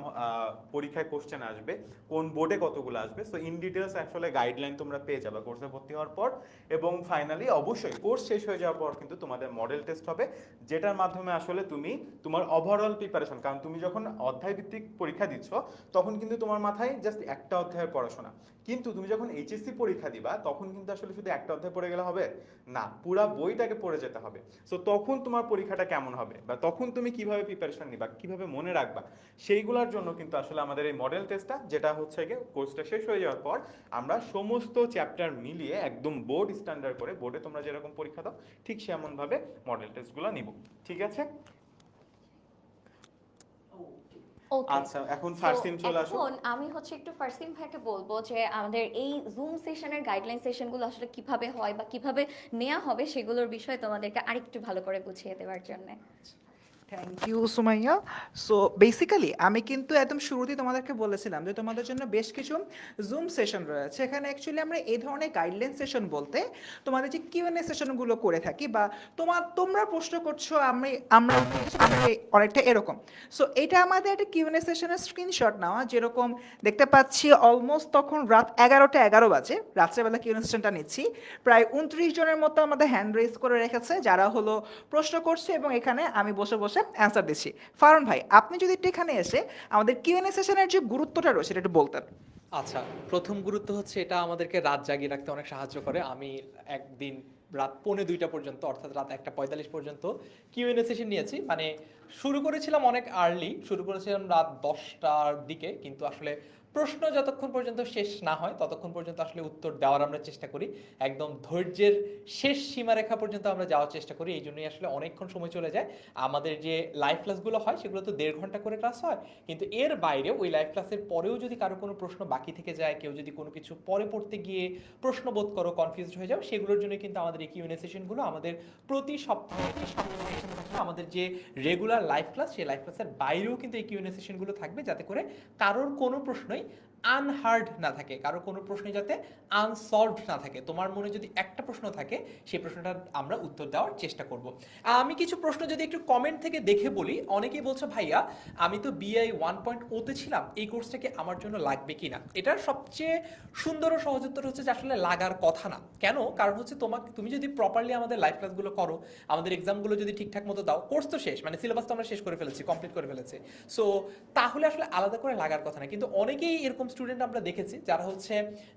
পরীক্ষায় কোশ্চেন আসবে, কোন বোর্ডে কতগুলো আসবে। সো ইন ডিটেলস আসলে গাইডলাইন তোমরা পেয়ে যাবে কোর্সে ভর্তি হওয়ার পর। এবং ফাইনালি অবশ্যই কোর্স শেষ হয়ে যাওয়ার পর কিন্তু তোমাদের মডেল টেস্ট হবে, যেটার মাধ্যমে আসলে তুমি তোমার ওভারঅল প্রিপারেশন, কারণ তুমি যখন অধ্যায় ভিত্তিক পরীক্ষা দিচ্ছ তখন কিন্তু তোমার মাথায় জাস্ট একটা অধ্যায়ের পড়াশোনা, কিন্তু তুমি যখন এইচএসসি পরীক্ষা দিবা তখন কিন্তু আসলে শুধু একটা অধ্যায় পড়ে গেলে হবে না, পুরো বইটাকে পড়ে যেতে হবে। সো তখন তোমার পরীক্ষাটা কেমন হবে বা তখন তুমি কিভাবে প্রিপারেশন নিবা, কিভাবে মনে রাখবা, সেইগুলোর জন্য কিন্তু আসলে আমাদের এই মডেল টেস্টটা, যেটা হচ্ছে গিয়ে কোর্সটা শেষ হয়ে যাওয়ার পর আমরা সমস্ত চ্যাপ্টার মিলিয়ে একদম বোর্ড স্ট্যান্ডার্ড করে, বোর্ডে তোমরা যেরকম পরীক্ষা দাও ঠিক সেমন ভাবে মডেল টেস্টগুলো নিব। ঠিক আছে? Okay. আচ্ছা, এখন ফার্স্ট সিম চলে আসো। এখন আমি হচ্ছে একটু ফার্সিম ভাইকে বলবো যে আমাদের এই জুম সেশনের গাইডলাইন সেশনগুলো আসলে কিভাবে হয় বা কিভাবে নেওয়া হবে সেগুলোর বিষয়ে তোমাদেরকে আরেকটু ভালো করে বুঝিয়ে দেওয়ার জন্য। Thank you Sumaiya. So basically আমি কিন্তু একদম শুরুতেই তোমাদেরকে বলেছিলাম যে তোমাদের জন্য বেশ কিছু জুম সেশন রয়েছে। এখানে অ্যাকচুয়ালি আমরা এই ধরনের গাইডলাইন সেশন বলতে তোমাদের যে কিউএনএ সেশনগুলো করে থাকি বা তোমরা প্রশ্ন করছো আমরা উত্তর দিচ্ছি, অনেকটা এরকম। সো এটা আমাদের একটা কিউএনএ সেশনের স্ক্রিনশট নেওয়া, যেরকম দেখতে পাচ্ছি অলমোস্ট তখন রাত 11:11 বাজে, রাত্রেবেলা কিউএনএ সেশনটা নিচ্ছি। প্রায় 29 জনের মতো আমাদের হ্যান্ড রেজ করে রেখেছে যারা হলো প্রশ্ন করছে, এবং এখানে আমি বসে বসে অ্যান্সার দিচ্ছি। ফারুন ভাই, আপনি যদি একটু এখানে এসে আমাদের কিউএনএ সেশনের যে গুরুত্বটা রয়েছে এটা একটু বলতেন। আচ্ছা, প্রথম গুরুত্ব হচ্ছে এটা আমাদেরকে রাত জাগিয়ে রাখতে অনেক সাহায্য করে। আমি একদিন রাত 1:45 পর্যন্ত, অর্থাৎ রাত 1:45 পর্যন্ত কিউএনএ সেশন নিয়েছি। মানে শুরু করেছিলাম অনেক আর্লি, শুরু করেছিলাম রাত 10টার দিকে, কিন্তু আসলে প্রশ্ন যতক্ষণ পর্যন্ত শেষ না হয় ততক্ষণ পর্যন্ত আসলে উত্তর দেওয়ার আমরা চেষ্টা করি, একদম ধৈর্যের শেষ সীমারেখা পর্যন্ত আমরা যাওয়ার চেষ্টা করি। এই জন্যই আসলে অনেকক্ষণ সময় চলে যায়। আমাদের যে লাইভ ক্লাসগুলো হয় সেগুলো তো 1.5 ঘন্টা করে ক্লাস হয়, কিন্তু এর বাইরে ওই লাইভ ক্লাসের পরেও যদি কারো কোনো প্রশ্ন বাকি থেকে যায়, কেউ যদি কোনো কিছু পরে পড়তে গিয়ে প্রশ্ন বোধ করো, কনফিউজড হয়ে যাও, সেগুলোর জন্য কিন্তু আমাদের এই কিউএনএ সেশনগুলো আমাদের প্রতি সপ্তাহে আমাদের যে রেগুলার লাইভ ক্লাস, সেই লাইভ ক্লাসের বাইরেও কিন্তু এই কিউএনএ সেশনগুলো থাকবে, যাতে করে কারোর কোনো প্রশ্নই আনহার্ড না থাকে, কারো কোনো প্রশ্নই যাতে আনসলভড না থাকে। তোমার মনে যদি একটা প্রশ্ন থাকে সেই প্রশ্নটা আমরা উত্তর দেওয়ার চেষ্টা করব। আমি কিছু প্রশ্ন যদি একটু কমেন্ট থেকে দেখে বলি, অনেকেই বলছে ভাইয়া আমি তো বিআই 1.0 তে ছিলাম, এই কোর্সটা কি আমার জন্য লাগবে কিনা। এটার সবচেয়ে সুন্দর ও সহজ উত্তর হচ্ছে যে আসলে লাগার কথা না। কেন? কারণ হচ্ছে তুমি যদি প্রপারলি আমাদের লাইভ ক্লাসগুলো করো, আমাদের এক্সামগুলো যদি ঠিকঠাক মতো দাও, কোর্স তো শেষ, মানে সিলেবাস তো আমরা শেষ করে ফেলেছি, কমপ্লিট করে ফেলেছি। সো তাহলে আসলে আলাদা করে লাগার কথা না। কিন্তু অনেকেই এরকম স্টুডেন্ট আমরা দেখেছি যারা হচ্ছে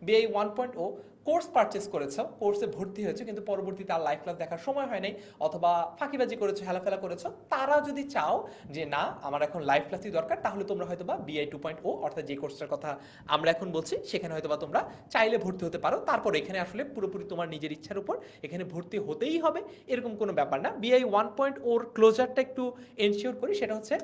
বিআই 1.0 কোর্স পারচেস করেছো, কোর্সে ভর্তি হয়েছে, কিন্তু পরবর্তীতে আর লাইভ ক্লাস দেখার সময় হয় নাই, অথবা ফাঁকিবাজি করেছো, হেলাফেলা করেছো। তারা যদি চাও যে না আমার এখন লাইভ ক্লাসই দরকার, তাহলে তোমরা হয়তো বা বিআই 2.0 অর্থাৎ যে কোর্সটার কথা আমরা এখন বলছি সেখানে হয়তো বা তোমরা চাইলে ভর্তি হতে পারো। তারপর এখানে আসলে পুরোপুরি তোমার নিজের ইচ্ছার উপর, এখানে ভর্তি হতেই হবে এরকম কোনো ব্যাপার না। বিআই 1.0 ক্লোজারটা একটু এনশিওর করি, সেটা হচ্ছে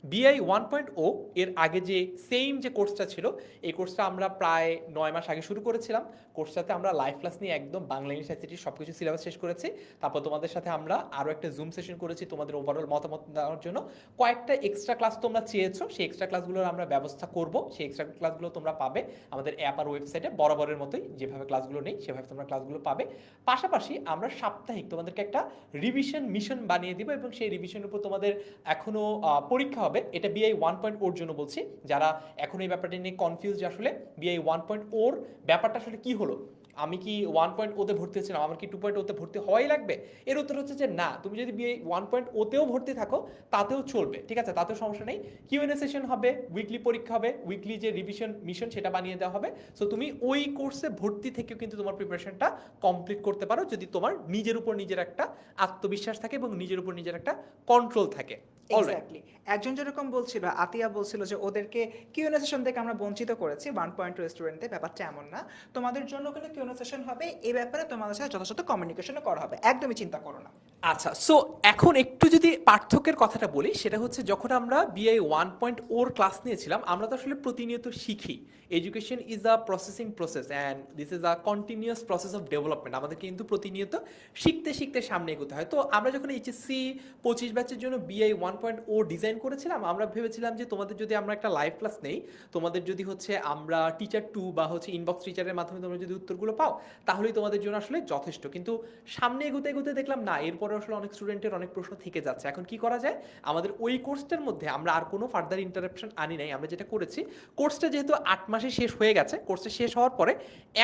বিআই 1.0 এর আগে যে সেম যে কোর্সটা ছিল, এই কোর্সটা আমরা প্রায় 9 মাস আগে শুরু করেছিলাম। কোর্সটাতে আমরা লাইভ ক্লাস নিয়ে একদম বাংলা ইংলিশ আইসিটির সব কিছু সিলেবাস শেষ করেছি। তারপর তোমাদের সাথে আমরা আরও একটা জুম সেশন করেছি তোমাদের ওভারঅল মতামত দেওয়ার জন্য। কয়েকটা এক্সট্রা ক্লাস তোমরা চেয়েছো, সেই এক্সট্রা ক্লাসগুলোর আমরা ব্যবস্থা করব। সেই এক্সট্রা ক্লাসগুলো তোমরা পাবে আমাদের অ্যাপ আর ওয়েবসাইটে, বরাবরের মতোই যেভাবে ক্লাসগুলো নেই সেভাবে তোমরা ক্লাসগুলো পাবে। পাশাপাশি আমরা সাপ্তাহিক তোমাদেরকে একটা রিভিশন মিশন বানিয়ে দিব, এবং সেই রিভিশনের উপর তোমাদের এখনও পরীক্ষা হবে। এটা বিআই 1.0 জন্য বলছি, যারা এখন এই ব্যাপারটা নিয়ে কনফিউজ যে আসলে বিআই 1.0 ব্যাপারটা আসলে কি হলো, আমি কি 1.0 তে ভর্তি হচ্ছিলাম, আমার কি 2.0 তে ভর্তি হওয়াই লাগবে। এর উত্তর হচ্ছে যে না, তুমি যদি বিআই 1.0 তেও ভর্তি থাকো তাতেও চলবে, ঠিক আছে, তাতেও সমস্যা নেই। কিউএনএ সেশন হবে, উইকলি পরীক্ষা হবে, উইকলি যে রিভিশন মিশন সেটা বানিয়ে দেওয়া হবে। সো তুমি ওই কোর্সে ভর্তি থেকেও কিন্তু তোমার প্রিপারেশনটা কমপ্লিট করতে পারো, যদি তোমার নিজের উপর নিজের একটা আত্মবিশ্বাস থাকে এবং নিজের উপর নিজের একটা কন্ট্রোল থাকে। Alright. এক্স্যাক্টলি একজন যেরকম বলছিল, আতিয়া বলছিল যে ওদেরকে কিউএনএ সেশন থেকে আমরা বঞ্চিত করেছি 1.2 স্টুডেন্টদের। ব্যাপারটা এমন না, তোমাদের জন্য কিন্তু কিউএনএ সেশন হবে, এই ব্যাপারে তোমাদের সাথে যথাযথ কমিউনিকেশনও করা হবে, একদমই চিন্তা করো না। আচ্ছা, সো এখন একটু যদি পার্থক্যের কথাটা বলি, সেটা হচ্ছে যখন আমরা বিআই 1.0 ক্লাস নিয়েছিলাম, আমরা তো আসলে প্রতিনিয়ত শিখি। Education is a processing process and this is a continuous process of development. আমাদের কিন্তু প্রতিনিয়ত শিখতে শিখতে সামনে এগোতে হয়। তো আমরা যখন এইচএসসি 25 ব্যাচের জন্য বিআই 1.0 ডিজাইন করেছিলাম, আমরা ভেবেছিলাম যে তোমাদের যদি আমরা একটা লাইভ ক্লাস নেই, তোমাদের যদি হচ্ছে আমরা টিচার 2 বা হচ্ছে ইনবক্স টিচারের মাধ্যমে তোমরা যদি উত্তরগুলো পাও, তাহলেই তোমাদের জন্য আসলে যথেষ্ট। কিন্তু সামনে এগোতে এগোতে দেখলাম না, এরপরে আসলে অনেক স্টুডেন্টের অনেক প্রশ্ন থেকে যাচ্ছে। এখন কি করা যায়? আমাদের ওই কোর্সটার মধ্যে আমরা আর কোনো ফার্দার ইন্টারাপশন আনি নাই। আমরা যেটা করেছি, কোর্সটা যেহেতু 8 মাসে শেষ হয়ে গেছে, কোর্সটা শেষ হওয়ার পরে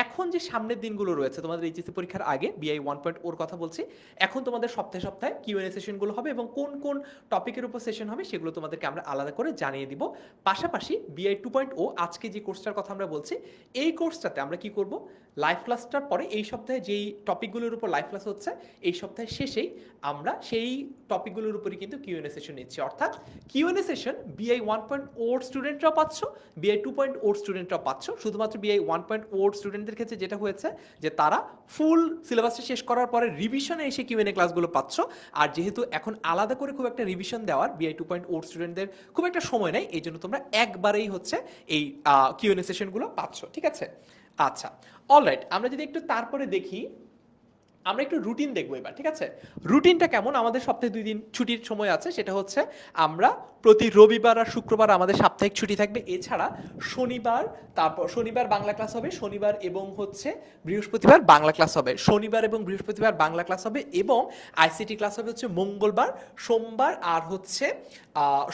এখন যে সামনের দিনগুলো রয়েছে তোমাদের এইচএসসি পরীক্ষার আগে, বিআই 1.0 কথা বলছি, এখন তোমাদের সপ্তাহে সপ্তাহে কিউএনএ সেশনগুলো হবে এবং কোন কোন টপিকের উপর সেশন হবে সেগুলো তোমাদেরকে আমরা আলাদা করে জানিয়ে দিব। পাশাপাশি বিআই 2.0 আজকে যে কোর্সটার কথা আমরা বলছি, এই কোর্সটাতে আমরা কি করব, লাইভ ক্লাসটার পরে এই সপ্তাহে যেই টপিকগুলোর উপর লাইভ ক্লাস হচ্ছে, এই সপ্তাহের শেষেই আমরা সেই টপিকগুলোর উপরে কিন্তু কিউএনএ সেশন নিচ্ছি। অর্থাৎ কিউএনএ সেশন বিআই 1.0 স্টুডেন্টরাও পাচ্ছ, বিআই 2.0 স্টুডেন্টরাও পাচ্ছ। শুধুমাত্র বিআই 1.0 স্টুডেন্টদের ক্ষেত্রে যেটা হয়েছে যে তারা ফুল সিলেবাসটা শেষ করার পরে রিভিশনে এসে কিউএনএ ক্লাসগুলো পাচ্ছ। আর যেহেতু এখন আলাদা করে খুব একটা রিভিশন দেওয়ার বিআই 2.0 স্টুডেন্টদের খুব একটা সময় নেই, এই জন্য তোমরা একবারেই হচ্ছে এই কিউএনএ সেশনগুলো পাচ্ছ। ঠিক আছে? আচ্ছা, অলরাইট, আমরা যদি একটু তারপরে দেখি, আমরা একটু রুটিন দেখবো এবার। ঠিক আছে, রুটিনটা কেমন? আমাদের সপ্তাহে 2 দিন ছুটির সময় আছে, সেটা হচ্ছে আমরা প্রতি রবিবার আর শুক্রবার আমাদের সাপ্তাহিক ছুটি থাকবে। এছাড়া শনিবার, তারপর শনিবার বাংলা ক্লাস হবে, শনিবার এবং হচ্ছে বৃহস্পতিবার বাংলা ক্লাস হবে, শনিবার এবং বৃহস্পতিবার বাংলা ক্লাস হবে, এবং আইসিটি ক্লাস হবে হচ্ছে মঙ্গলবার, সোমবার, আর হচ্ছে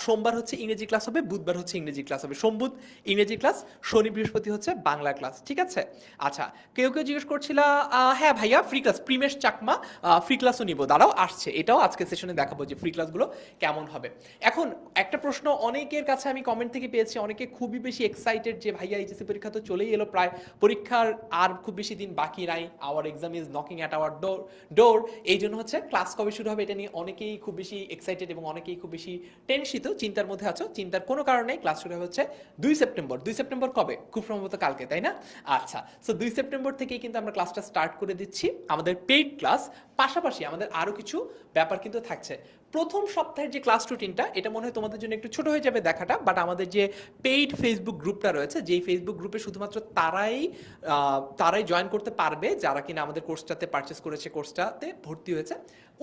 সোমবার হচ্ছে ইংরেজি ক্লাস হবে, বুধবার হচ্ছে ইংরেজি ক্লাস হবে, সোম বুধ ইংরেজি ক্লাস, শনি বৃহস্পতি হচ্ছে বাংলা ক্লাস। ঠিক আছে? আচ্ছা, কেউ কেউ জিজ্ঞেস করছিল হ্যাঁ ভাইয়া ফ্রি ক্লাস, প্রিমেশ চাকমা ফ্রি ক্লাসও নিব, দাঁড়াও আসছে, এটাও আজকে সেশনে দেখাবো যে ফ্রি ক্লাসগুলো কেমন হবে। এখন একটা প্রশ্ন অনেকের কাছে আমি কমেন্ট থেকে পেয়েছি, অনেকে খুবই বেশি এক্সাইটেড যে ভাইয়া এইচএসসি পরীক্ষা তো চলেই এলো, প্রায় পরীক্ষার আর খুব বেশি দিন বাকি নাই, our exam is knocking at our door. এই জন্য হচ্ছে ক্লাস কবে শুরু হবে এটা নিয়ে অনেকেই খুব বেশি এক্সাইটেড এবং অনেকেই খুব বেশি টেনশিত, চিন্তার মধ্যে আছো। চিন্তার কোনো কারণ নেই, ক্লাস শুরু হচ্ছে 2 সেপ্টেম্বর। 2 সেপ্টেম্বর কবে? খুব সম্ভবত কালকে, তাই না? আচ্ছা, সো 2 সেপ্টেম্বর থেকেই কিন্তু আমরা ক্লাসটা স্টার্ট করে দিচ্ছি, আমাদের পেইড ক্লাস। পাশাপাশি আমাদের আরও কিছু ব্যাপার কিন্তু থাকছে। প্রথম সপ্তাহের যে ক্লাস রুটিনটা, এটা মনে হয় তোমাদের জন্য একটু ছোট হয়ে যাবে দেখাটা, বাট আমাদের যে পেইড ফেসবুক গ্রুপটা রয়েছে, যেই ফেসবুক গ্রুপে শুধুমাত্র তারাই জয়েন করতে পারবে যারা কিনা আমাদের কোর্সটাতে পারচেস করেছে, কোর্সটাতে ভর্তি হয়েছে।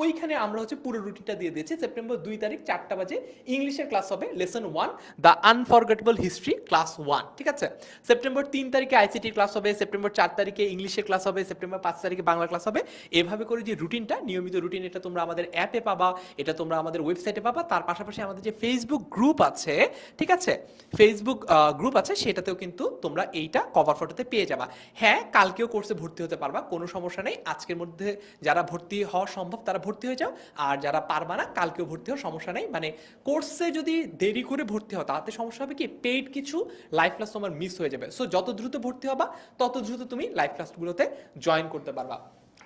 ওইখানে আমরা হচ্ছে পুরো রুটিনটা দিয়ে দিয়েছি। সেপ্টেম্বর 2 তারিখ 4টা বাজে ইংলিশের ক্লাস হবে, lesson 1 the unforgettable history class 1। ঠিক আছে? সেপ্টেম্বর 3 তারিখে আইসিটি ক্লাস হবে, সেপ্টেম্বর 4 তারিখে ইংলিশের ক্লাস হবে, সেপ্টেম্বর 5 তারিখে বাংলা ক্লাস হবে। এভাবে করে যে রুটিনটা, নিয়মিত রুটিন, এটা তোমরা আমাদের অ্যাপে পাবা, এটা তোমরা আমাদের ওয়েবসাইটে পাবা। তার পাশাপাশি আমাদের যে ফেসবুক গ্রুপ আছে, ঠিক আছে, ফেসবুক গ্রুপ আছে, সেটাতেও কিন্তু তোমরা এইটা কভার ফটোতে পেয়ে যাবা। হ্যাঁ, কালকেও কোর্সে ভর্তি হতে পারবা, কোনো সমস্যা নেই। আজকের মধ্যে যারা ভর্তি হওয়া সম্ভব তারা ভর্তি হয়ে যাও, আর যারা পারবা না কালকেও ভর্তি হওয়ার সমস্যা নেই। মানে কোর্সে যদি দেরি করে ভর্তি হও তাতে সমস্যা হবে কি, পেইড কিছু লাইভ ক্লাস তোমার মিস হয়ে যাবে। সো যত দ্রুত ভর্তি হবা তত দ্রুত তুমি লাইভ ক্লাসগুলোতে জয়েন করতে পারবা।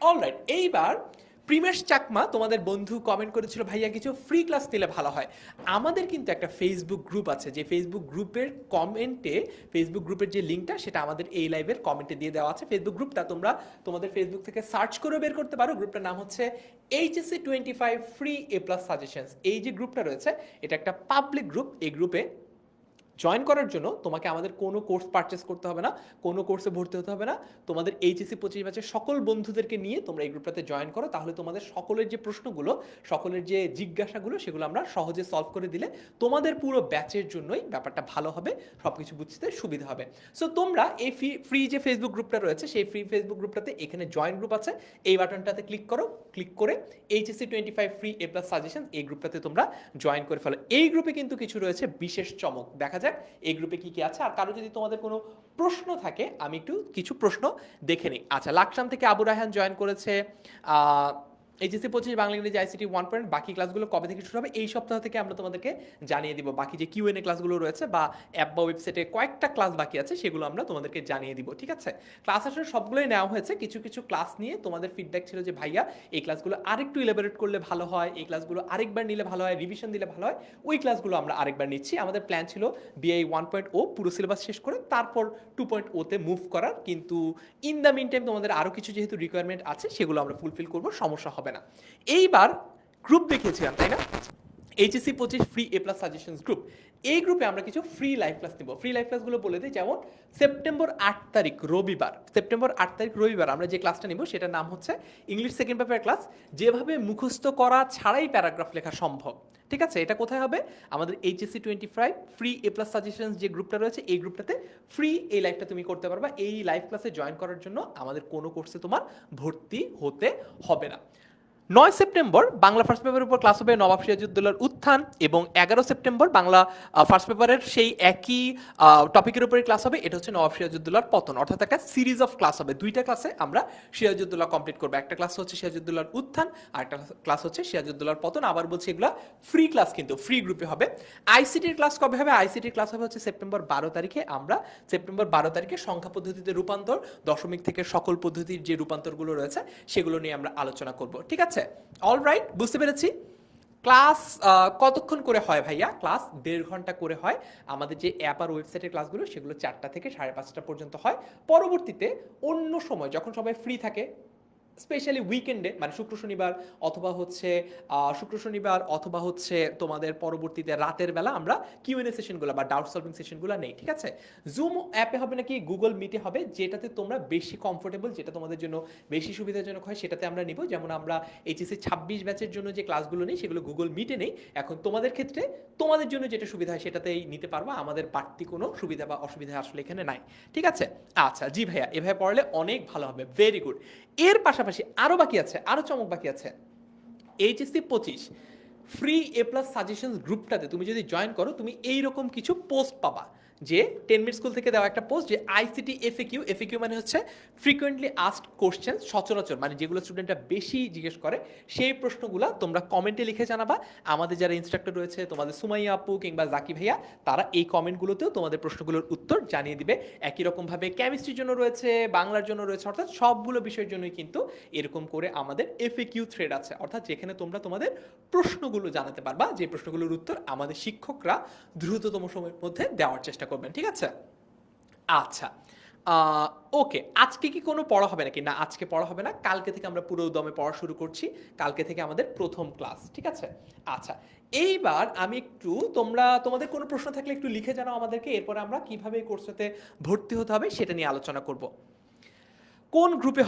অলরাইট, এইবার প্রিমেশ চাকমা তোমাদের বন্ধু কমেন্ট করেছিল ভাইয়া কিছু ফ্রি ক্লাস নিলে ভালো হয়। আমাদের কিন্তু একটা ফেসবুক গ্রুপ আছে, যে ফেসবুক গ্রুপের কমেন্টে, ফেসবুক গ্রুপের যে লিঙ্কটা সেটা আমাদের এই লাইভের কমেন্টে দিয়ে দেওয়া আছে। ফেসবুক গ্রুপটা তোমরা তোমাদের ফেসবুক থেকে সার্চ করে বের করতে পারো। গ্রুপটার নাম হচ্ছে এইচএসসি 25 ফ্রি এ প্লাস সাজেশনস। এই যে গ্রুপটা রয়েছে এটা একটা পাবলিক গ্রুপ। এই গ্রুপে জয়েন করার জন্য তোমাকে আমাদের কোনো কোর্স পারচেস করতে হবে না, কোনো কোর্সে ভর্তি হতে হবে না। তোমাদের এইচএসসি 25 ব্যাচের সকল বন্ধুদেরকে নিয়ে তোমরা এই গ্রুপটাতে জয়েন করো, তাহলে তোমাদের সকলের যে প্রশ্নগুলো, সকলের যে জিজ্ঞাসাগুলো, সেগুলো আমরা সহজে সলভ করে দিলে তোমাদের পুরো ব্যাচের জন্যই ব্যাপারটা ভালো হবে, সব কিছু বুঝতে সুবিধা হবে। সো তোমরা এই ফ্রি যে ফেসবুক গ্রুপটা রয়েছে, সেই ফ্রি ফেসবুক গ্রুপটাতে এখানে জয়েন গ্রুপ আছে, এই বাটনটাতে ক্লিক করো, ক্লিক করে এইচএসসি 25 ফ্রি এ প্লাস সাজেশন এই গ্রুপটাতে তোমরা জয়েন করে ফেলো। এই গ্রুপে কিন্তু কিছু রয়েছে বিশেষ চমক, দেখা যাক এই গ্রুপে কি কি আছে। আর কারো যদি তোমাদের কোনো প্রশ্ন থাকে, আমি একটু কিছু প্রশ্ন দেখে নিই। আচ্ছা, লাকসাম থেকে আবু রায়হান জয়েন করেছে, এইচএসসি 25 বাংলা ইংরেজি আইসিটি 1 পয়েন্ট বাকি ক্লাসগুলো কবে থেকে শুরু হবে এই সপ্তাহ থেকে আমরা তোমাদেরকে জানিয়ে দিব। বাকি যে কিউএনএ ক্লাসগুলো রয়েছে বা অ্যাপ বা ওয়েবসাইটে কয়েকটা ক্লাস বাকি আছে সেগুলো আমরা তোমাদেরকে জানিয়ে দিব, ঠিক আছে? ক্লাস আসলে সবগুলোই নেওয়া হয়েছে, কিছু কিছু ক্লাস নিয়ে তোমাদের ফিডব্যাক ছিল যে ভাইয়া এই ক্লাসগুলো আরেকটু ইলাবোরেট করলে ভালো হয়, এই ক্লাসগুলো আরেকবার নিলে ভালো হয়, রিভিশন দিলে ভালো হয়, ওই ক্লাসগুলো আমরা আরেকবার নিচ্ছি। আমাদের প্ল্যান ছিল বিআই 1.0 পুরো সিলেবাস শেষ করে তারপর 2.0 তে মুভ করার, কিন্তু ইন দ্য মিন টাইম তোমাদের আরও কিছু যেহেতু রিকোয়ারমেন্ট আছে সেগুলো আমরা ফুলফিল করবো, সমস্যা হবে না। এইবার গ্রুপ দেখিয়েছিলাম তাই না, এইচএসসি 25 ফ্রি এ প্লাস সাজেশনস গ্রুপ। এই গ্রুপে আমরা কিছু ফ্রি লাইভ ক্লাস নেব। ফ্রি লাইভ ক্লাসগুলো বলে দিই, যেমন সেপ্টেম্বর 8 তারিখ রবিবার আমরা যে ক্লাসটা নিব সেটার নাম হচ্ছে ইংলিশ সেকেন্ড পেপার ক্লাস, যেভাবে মুখস্থ করা ছাড়াই প্যারাগ্রাফ লেখা সম্ভব, ঠিক আছে? এটা কোথায় হবে? আমাদের এইচএসসি 25 ফ্রি এ প্লাস সাজেশনস যে গ্রুপটা রয়েছে এই গ্রুপটাতে ফ্রি এই লাইভটা তুমি করতে পারবা। এই লাইভ ক্লাসে জয়েন করার জন্য আমাদের কোনো কোর্সে তোমার ভর্তি হতে হবে না। 9 সেপ্টেম্বর বাংলা ফার্স্ট পেপারের উপর ক্লাস হবে নবাব সিরাজউদ্দৌলার উত্থান, এবং 11 সেপ্টেম্বর বাংলা ফার্স্ট পেপারের সেই একই টপিকের উপরে ক্লাস হবে, এটা হচ্ছে নবাব সিরাজউদ্দৌলার পতন। অর্থাৎ একটা সিরিজ অফ ক্লাস হবে, দুইটা ক্লাসে আমরা সিরাজউদ্দৌলা কমপ্লিট করবো। একটা ক্লাস হচ্ছে সিরাজউদ্দৌলার উত্থান আর একটা ক্লাস হচ্ছে সিরাজউদ্দৌলার পতন। আবার বলছি এগুলো ফ্রি ক্লাস, কিন্তু ফ্রি গ্রুপে হবে। আইসিটির ক্লাস কবে হবে? আইসিটির ক্লাস হবে হচ্ছে সেপ্টেম্বর 12 তারিখে। আমরা সেপ্টেম্বর 12 তারিখে সংখ্যা পদ্ধতিতে রূপান্তর, দশমিক থেকে সকল পদ্ধতির যে রূপান্তরগুলো রয়েছে সেগুলো নিয়ে আমরা আলোচনা করব, ঠিক আছে? অলরাইট, বুঝতে পেরেছি। ক্লাস কতক্ষণ করে হয় ভাইয়া? ক্লাস 1.5 ঘন্টা করে হয়। আমাদের যে অ্যাপ আর ওয়েবসাইটের ক্লাসগুলো সেগুলো 4টা থেকে 5:30টা পর্যন্ত হয়। পরবর্তীতে অন্য সময় যখন সবাই ফ্রি থাকে, স্পেশালি উইকেন্ডে, মানে শুক্র শনিবার অথবা হচ্ছে তোমাদের পরবর্তীতে রাতের বেলা আমরা কিউএনএ সেশনগুলো বা ডাউট সলভিং সেশনগুলো নেই, ঠিক আছে? জুম অ্যাপে হবে নাকি গুগল মিটে হবে, যেটাতে তোমরা বেশি কমফোর্টেবল, যেটা তোমাদের জন্য বেশি সুবিধাজনক হয় সেটাতে আমরা নিব। যেমন আমরা এইচএসসি 26 ব্যাচের জন্য যে ক্লাসগুলো নেই সেগুলো গুগল মিটে নেই। এখন তোমাদের ক্ষেত্রে তোমাদের জন্য যেটা সুবিধা হয় সেটাতেই নিতে পারবা, আমাদের বাড়তি কোনো সুবিধা বা অসুবিধা আসলে এখানে নাই, ঠিক আছে? আচ্ছা জি ভাইয়া, এভাবে পড়লে অনেক ভালো হবে, ভেরি গুড। এর পাশাপাশি আরো বাকি আছে, আরো চমক বাকি আছে। এইচএসসি 25 ফ্রি এ প্লাস সাজেশনস গ্রুপটাতে তুমি যদি জয়েন করো, তুমি এইরকম কিছু পোস্ট পাবা, যে 10 মিনিট স্কুল থেকে দেওয়া একটা পোস্ট, যে আইসিটি এফএকিউ মানে হচ্ছে ফ্রিকোয়েন্টলি আস্কড কোশ্চেন, সচরাচর মানে যেগুলো স্টুডেন্টরা বেশি জিজ্ঞেস করে সেই প্রশ্নগুলো তোমরা কমেন্টে লিখে জানাবা। আমাদের যারা ইনস্ট্রাক্টর রয়েছে, তোমাদের সুমাইয়া আপু কিংবা জাকি ভাইয়া, তারা এই কমেন্টগুলোতেও তোমাদের প্রশ্নগুলোর উত্তর জানিয়ে দিবে। একই রকমভাবে কেমিস্ট্রির জন্য রয়েছে, বাংলার জন্য রয়েছে, অর্থাৎ সবগুলো বিষয়ের জন্যই কিন্তু এরকম করে আমাদের এফএকিউ থ্রেড আছে, অর্থাৎ যেখানে তোমরা তোমাদের প্রশ্নগুলো জানাতে পারবা, যে প্রশ্নগুলোর উত্তর আমাদের শিক্ষকরা দ্রুততম সময়ের মধ্যে দেওয়ার চেষ্টা করবেন, ঠিক আছে? আচ্ছা, ওকে, আজকে কি কোনো পড়া হবে নাকি? না, আজকে পড়া হবে না, কালকে থেকে আমরা পুরো দমে পড়া শুরু করছি। কালকে থেকে আমাদের প্রথম ক্লাস, ঠিক আছে? আচ্ছা, এইবার আমি একটু তোমাদের কোনো প্রশ্ন থাকলে একটু লিখে জানাও আমাদেরকে, এরপরে আমরা কিভাবে এই কোর্সটাতে ভর্তি হতে হবে সেটা নিয়ে আলোচনা করব। কোন গ্রুপে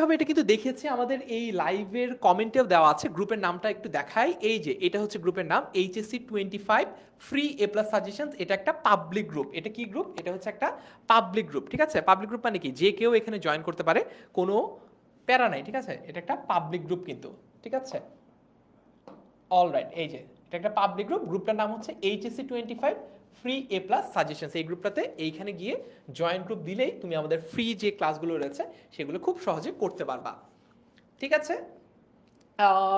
হবে এটা কিন্তু দেখিয়েছি, আমাদের এই লাইভের কমেন্টেও দেওয়া আছে। গ্রুপের নামটা একটু দেখাই, এই যে এটা হচ্ছে গ্রুপের নাম, এইচএসসি 25 ফ্রি এ প্লাস সাজেশনস। এটা একটা পাবলিক গ্রুপ। এটা কি গ্রুপ? এটা হচ্ছে একটা পাবলিক গ্রুপ, ঠিক আছে? পাবলিক গ্রুপ মানে কি, যে কেউ এখানে জয়েন করতে পারে, কোনো প্যারা নাই, ঠিক আছে? এটা একটা পাবলিক গ্রুপ কিন্তু, ঠিক আছে? অলরাইট, এই যে এটা একটা পাবলিক গ্রুপ, গ্রুপটার নাম হচ্ছে এইচএসসি 25 ফ্রি এ প্লাস সাজেশনস। এই গ্রুপটাতে এইখানে গিয়ে জয়েন গ্রুপ দিলেই তুমি আমাদের ফ্রি যে ক্লাসগুলো রয়েছে সেগুলো খুব সহজে করতে পারবা, ঠিক আছে?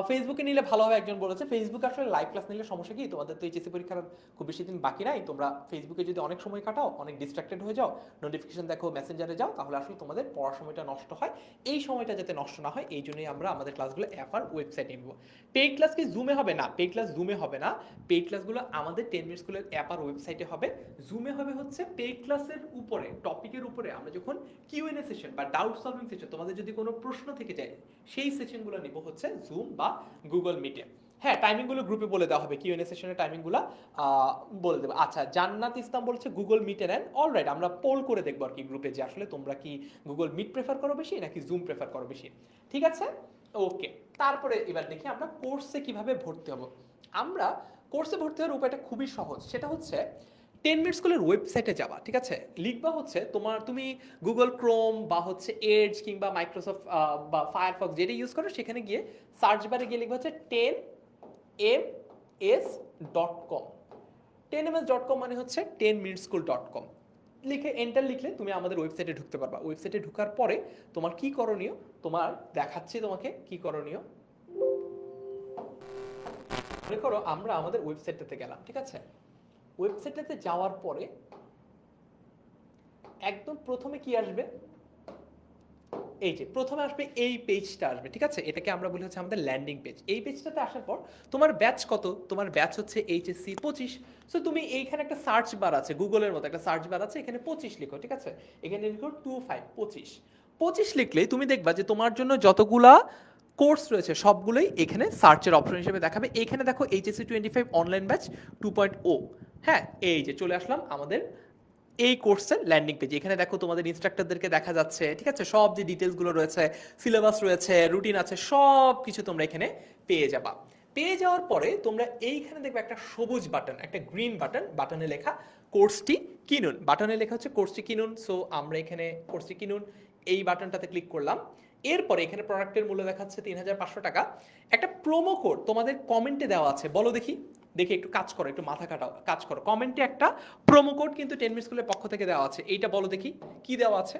ফেসবুকে নিলে ভালো হবে একজন বলেছে। ফেসবুকে আসলে লাইভ ক্লাস নিলে সমস্যা কি, তোমাদের তো এইচএসসি পরীক্ষার খুব বেশি দিন বাকি নাই, তোমরা ফেসবুকে যদি অনেক সময় কাটাও, অনেক ডিস্ট্রাক্টেড হয়ে যাও, নোটিফিকেশন দেখো, মেসেঞ্জারে যাও, তাহলে আসলে তোমাদের পড়ার সময়টা নষ্ট হয়। এই সময়টা যাতে নষ্ট না হয় এই জন্যই আমরা আমাদের ক্লাসগুলো অ্যাপ আর ওয়েবসাইটে নিব। পেইড ক্লাস কি জুমে হবে? না, পেইড ক্লাস জুমে হবে না। পেইড ক্লাসগুলো আমাদের 10 মিনিট স্কুলের অ্যাপ আর ওয়েবসাইটে হবে। জুমে হবে হচ্ছে পেইড ক্লাসের উপরে, টপিকের উপরে আমরা যখন কিউএনএ সেশন বা ডাউট সলভিং সেশন, তোমাদের যদি কোনো প্রশ্ন থেকে যায় সেই সেশনগুলো নিব হচ্ছে জুম বা গুগল মিটে। হ্যাঁ, টাইমিংগুলো গ্রুপে বলে দেওয়া হবে, কিউএনএ সেশনের টাইমিংগুলো বলে দেবো। আচ্ছা, জান্নাত ইসলাম বলছে গুগল মিটে নেন। অলরাইট, আমরা পোল করে দেখবো আর কি গ্রুপে, যে আসলে তোমরা কি গুগল মিট প্রেফার করো বেশি নাকি জুম প্রেফার করো বেশি, ঠিক আছে? ওকে, তারপরে এবার দেখি আমরা কোর্সে কিভাবে ভর্তি হব। আমরা কোর্সে ভর্তি হওয়ার উপায়টা খুবই সহজ, সেটা হচ্ছে 10 মিনিট স্কুলের ওয়েবসাইটে যাবা, ঠিক আছে? লিখবা হচ্ছে তুমি গুগল ক্রোম বা হচ্ছে এজ কিংবা মাইক্রোসফট বা ফায়ারফক্স যেটা ইউজ করো, সেখানে গিয়ে সার্চ বারে গিয়ে লিখবা হচ্ছে 10ms.com। 10ms.com মানে হচ্ছে 10minuteschool.com। লিখে এন্টার লিখলে তুমি আমাদের ওয়েবসাইটে ঢুকতে পারবা। ওয়েবসাইটে ঢোকার পরে তোমার কি করণীয়, তোমার দেখাচ্ছি তোমাকে কি করণীয়। মনে করো আমরা আমাদের ওয়েবসাইটটাতে গেলাম, ঠিক আছে? ওয়েবসাইটটাতে যাওয়ার পরে একদম প্রথমে কি আসবে? এই যে প্রথমে আসবে এই পেজটা আসবে, ঠিক আছে? এটাকে আমরা বলি হচ্ছে আমাদের ল্যান্ডিং পেজ। এই পেজটাতে আসার পর তোমার ব্যাচ কত? তোমার ব্যাচ হচ্ছে এইচএসসি 25। সো তুমি এইখানে একটা সার্চ বার আছে, গুগলের মতো একটা সার্চ বার আছে, এখানে 25 লিখো, ঠিক আছে? এখানে লিখো 25 25 লিখলেই তুমি দেখবা যে তোমার জন্য যতগুলা কোর্স রয়েছে সবগুলোই এখানে সার্চের অপশন হিসেবে দেখাবে। এখানে দেখো এইচএসসি 25 অনলাইন ব্যাচ 2.0। হ্যাঁ, এই যে চলে আসলাম আমাদের এই কোর্সের ল্যান্ডিং পেজ। এখানে দেখো তোমাদের ইনস্ট্রাক্টরদেরকে দেখা যাচ্ছে, ঠিক আছে? সব যে ডিটেলসগুলো রয়েছে, সিলেবাস রয়েছে, রুটিন আছে, সব কিছু তোমরা এখানে পেয়ে যাবা। পেয়ে যাওয়ার পরে তোমরা এইখানে দেখবে একটা সবুজ বাটন, একটা গ্রিন বাটন, বাটনে লেখা কোর্সটি কিনুন। বাটনে লেখা হচ্ছে কোর্সটি কিনুন। সো আমরা এখানে কোর্সটি কিনুন এই বাটনটাতে ক্লিক করলাম। এরপরে এখানে প্রোডাক্টের মূল্য দেখাচ্ছে 3500 টাকা। একটা প্রোমো কোড তোমাদের কমেন্টে দেওয়া আছে, বলো দেখি। দেখি একটু কাজ করো, একটু মাথা কাটাও, কাজ করো। কমেন্টে একটা প্রোমো কোড কিন্তু 10 মিনিট স্কুলের পক্ষ থেকে দেওয়া আছে। এইটা বলো দেখি কি দেওয়া আছে।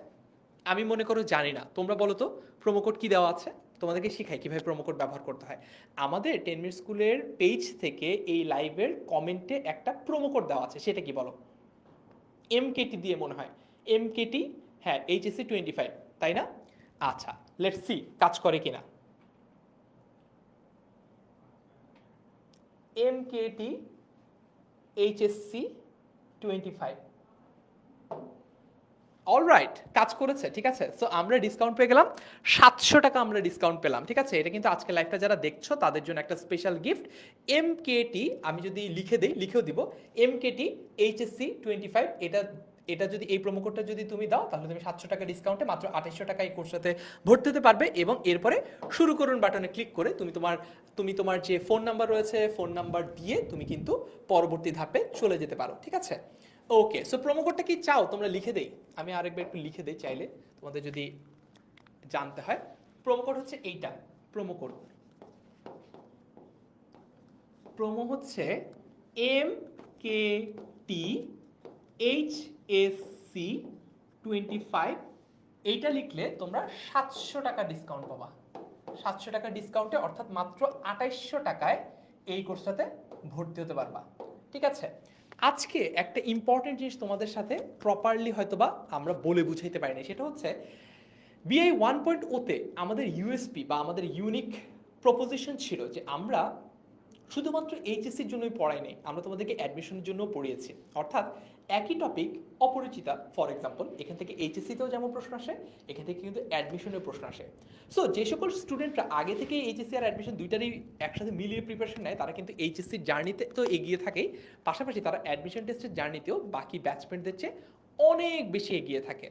আমি মনে করো জানি না, তোমরা বলো তো প্রোমো কোড কি দেওয়া আছে। তোমাদেরকে শিখাই কিভাবে প্রোমো কোড ব্যবহার করতে হয়। আমাদের 10 মিনিট স্কুলের পেজ থেকে এই লাইভের কমেন্টে একটা প্রোমো কোড দেওয়া আছে, সেটা কি বলো? এমকেটি দিয়ে মনে হয়, এমকেটি। হ্যাঁ, এইচএসসি 25, তাই না? আচ্ছা, লেটস সি কাজ করে কিনা। MKT HSC 25। অলরাইট, কাজ করেছে, ঠিক আছে? সো আমরা ডিসকাউন্ট পেয়ে গেলাম 700 টাকা, আমরা ডিসকাউন্ট পেলাম, ঠিক আছে? এটা কিন্তু আজকে লাইভটা যারা দেখছো তাদের জন্য একটা স্পেশাল গিফট। এমকেটি আমি যদি লিখে দিই, লিখেও দিব, এমকেটি এইচএসসি 25। এটা যদি এই প্রোমো কোডটা যদি তুমি দাও তাহলে তুমি 700 টাকা ডিসকাউন্টে মাত্র 2800 টাকা এই কোর্সটাতে ভর্তি হতে পারবে। এবং এরপরে শুরু করুন বাটনে ক্লিক করে তুমি তোমার যে ফোন নাম্বার রয়েছে, ফোন নাম্বার দিয়ে তুমি কিন্তু পরবর্তী ধাপে চলে যেতে পারো, ঠিক আছে? ওকে, সো প্রোমো কোডটা কি চাও তোমরা লিখে দেই? আমি আরেকবার একটু লিখে দেই চাইলে, তোমাদের যদি জানতে হয়। প্রোমো কোড হচ্ছে এইটা, প্রোমো কোড। প্রোমো হচ্ছে MKTHSC 25। এইটা লিখলে তোমরা 700 টাকা ডিসকাউন্ট পাবা। 700 টাকা ডিসকাউন্টে, অর্থাৎ মাত্র 2800 টাকায় এই কোর্সটাতে ভর্তি হতে পারবা, ঠিক আছে? আজকে একটা ইম্পর্টেন্ট জিনিস তোমাদের সাথে প্রপারলি হয়তোবা আমরা বলে বুঝাইতে পারিনি, সেটা হচ্ছে বিআই 1.0তে আমাদের ইউএসপি বা আমাদের ইউনিক প্রপোজিশন ছিল যে আমরা শুধুমাত্র এইচএসসির জন্যই পড়াই নেই, আমরা তোমাদেরকে অ্যাডমিশনের জন্য পড়িয়েছি। অর্থাৎ একই টপিক অপরিচিতা, ফর এক্সাম্পল, এখান থেকে এইচএসসিতেও যেমন প্রশ্ন আসে, এখান থেকে কিন্তু অ্যাডমিশনের প্রশ্ন আসে। সো যে সকল স্টুডেন্টরা আগে থেকে এইচএসসি আর অ্যাডমিশন দুইটারই একসাথে মিলিয়ে প্রিপারেশন নেয়, তারা কিন্তু এইচএসসির জার্নিতে তো এগিয়ে থাকেই, পাশাপাশি তারা অ্যাডমিশন টেস্টের জার্নিতেও বাকি ব্যাচমেন্টদের চেয়ে অনেক বেশি এগিয়ে থাকে।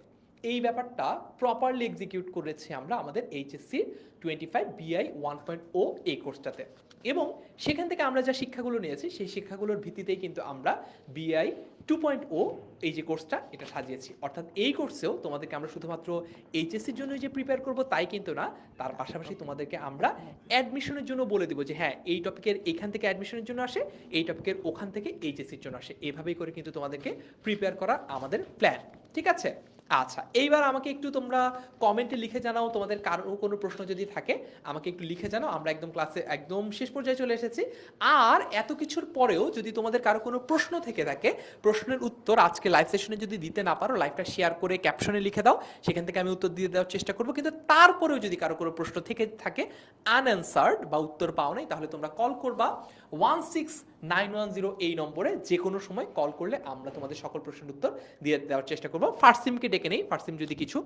এই ব্যাপারটা প্রপারলি এক্সিকিউট করেছি আমরা আমাদের এইচএসসি 25 বিআই 1.0 এই কোর্সটাতে। এবং সেখান থেকে আমরা যা শিক্ষাগুলো নিয়েছি সেই শিক্ষাগুলোর ভিত্তিতেই কিন্তু আমরা বিআই 2.0 এই যে কোর্সটা এটা সাজিয়েছি। অর্থাৎ এই কোর্সেও তোমাদেরকে আমরা শুধুমাত্র এইচএসসির জন্য যে প্রিপেয়ার করব তাই কিন্তু না, তার পাশাপাশি তোমাদেরকে আমরা অ্যাডমিশনের জন্য বলে দিব যে হ্যাঁ, এই টপিকের এইখান থেকে অ্যাডমিশনের জন্য আসে, এই টপিকের ওখান থেকে এইচএসসির জন্য আসে। এভাবেই করে কিন্তু তোমাদেরকে প্রিপেয়ার করা আমাদের প্ল্যান, ঠিক আছে? আচ্ছা, এইবার আমাকে একটু তোমরা কমেন্টে লিখে জানাও, তোমাদের কারো কোনো প্রশ্ন যদি থাকে আমাকে একটু লিখে জানাও। আমরা একদম ক্লাসে একদম শেষ পর্যায়ে চলে এসেছি। আর এত কিছুর পরেও যদি তোমাদের কারো কোনো প্রশ্ন থেকে থাকে, প্রশ্নের উত্তর আজকে লাইভ সেশনে যদি দিতে না পারো, লাইভটা শেয়ার করে ক্যাপশনে লিখে দাও, সেখান থেকে আমি উত্তর দিয়ে দেওয়ার চেষ্টা করবো। কিন্তু তারপরেও যদি কারো কোনো প্রশ্ন থেকে থাকে আনঅ্যান্সার্ড বা উত্তর পাও নাই, তাহলে তোমরা কল করবা 16910 এই নম্বরে। যে কোনো সময় কল করলে আমরা তোমাদের সকল প্রশ্নের উত্তর দিয়ে দেওয়ার চেষ্টা করবো। ফারসিমকে ডেকে নেই, ফারসিম যদি কিছু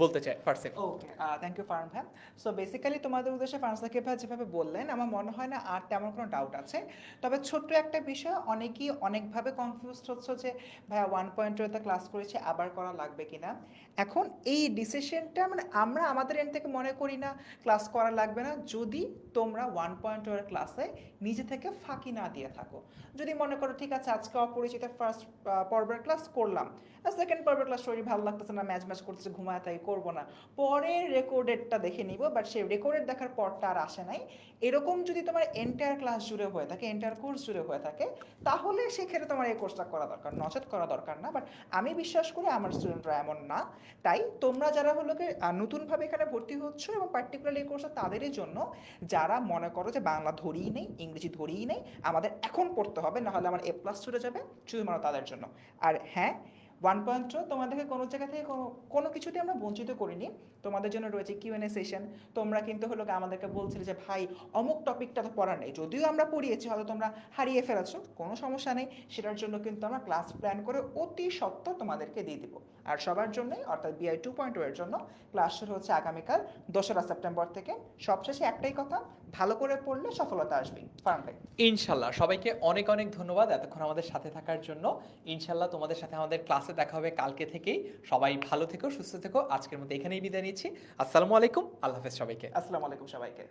বলতে চায়। ফারসিম। ওকে, থ্যাংক ইউ ফারহান ভাই। সো বেসিক্যালি তোমাদের উদ্দেশ্যে ফারহান সাকিব ভাই যেভাবে বললেন, আমার মনে হয় না আর তেমন কোনো ডাউট আছে। তবে ছোট্ট একটা বিষয়, অনেকেই অনেকভাবে কনফিউজড হচ্ছে যে ভাইয়া 1.0তে ক্লাস করেছে, আবার করা লাগবে কিনা। এখন এই ডিসিশনটা মানে আমরা আমাদের এন্ড থেকে মনে করি না ক্লাস করা লাগবে না, যদি তোমরা 1.0 এর ক্লাসে নিজে থেকে ফাঁকি না দিয়ে থাকো। থাকো। যদি মনে করো ঠিক আছে আজকে অপরিচিত ফার্স্ট পর্বের ক্লাস করলাম, সেকেন্ড পর্বের ক্লাস শরীর ভালো লাগতেছে না, ম্যাচ ম্যাচ করতেছে, ঘুমায় তাই করবো না, পরের রেকর্ডেডটা দেখে নিব, বাট সেই রেকর্ডেড দেখার পরটা আর আসে নাই, এরকম যদি তোমার এন্টায়ার ক্লাস জুড়ে হয়ে থাকে, এন্টায়ার কোর্স জুড়ে হয়ে থাকে, তাহলে সেক্ষেত্রে তোমার এই কোর্সটা করা দরকার, নচেত করা দরকার না। বাট আমি বিশ্বাস করি আমার স্টুডেন্টরা এমন না। তাই তোমরা যারা হলো কি নতুনভাবে এখানে ভর্তি হচ্ছ এবং পার্টিকুলারলি এই কোর্সটা তাদেরই জন্য যারা মনে করো যে বাংলা ধরেই নেই, ইংরেজি ধরেই নেই, আমাদের এখন পড়তে হবে, নাহলে আমার A+ ছুটে যাবে, শুধুমাত্র তাদের জন্য। আর হ্যাঁ, 1.0 তোমাদেরকে কোনো জায়গা থেকে কোনো কিছুতে আমরা বঞ্চিত করিনি। তোমাদের জন্য রয়েছে Q&A সেশন। তোমরা কিন্তু হলো গিয়ে আমাদেরকে বলছিলে যে ভাই অমুক টপিকটা তো পড়া নেই, যদিও আমরা পড়িয়েছি, হয়তো তোমরা হারিয়ে ফেলেছো, কোনো সমস্যা নেই, সেটার জন্য কিন্তু আমরা ক্লাস প্ল্যান করে অতি সত্ত্বর তোমাদেরকে দিয়ে দিব। আর সবার জন্যই অর্থাৎ BI 2.0 এর জন্য ক্লাস শুরু হচ্ছে আগামীকাল 2রা সেপ্টেম্বর থেকে। সবশেষে একটাই কথা, ভালো করে পড়লে সফলতা আসবে। ফারান ভাই। ইনশাল্লাহ সবাইকে অনেক অনেক ধন্যবাদ এতক্ষণ আমাদের সাথে থাকার জন্য। ইনশাল্লাহ তোমাদের সাথে আমাদের ক্লাসে দেখা হবে কালকে থেকেই। সবাই ভালো থেকো, সুস্থ থেকো। আজকের মতো এখানেই বিদায় নিচ্ছি। আসসালামু আলাইকুম, আল্লাহ হাফেজ সবাইকে। আসসালামু আলাইকুম সবাইকে।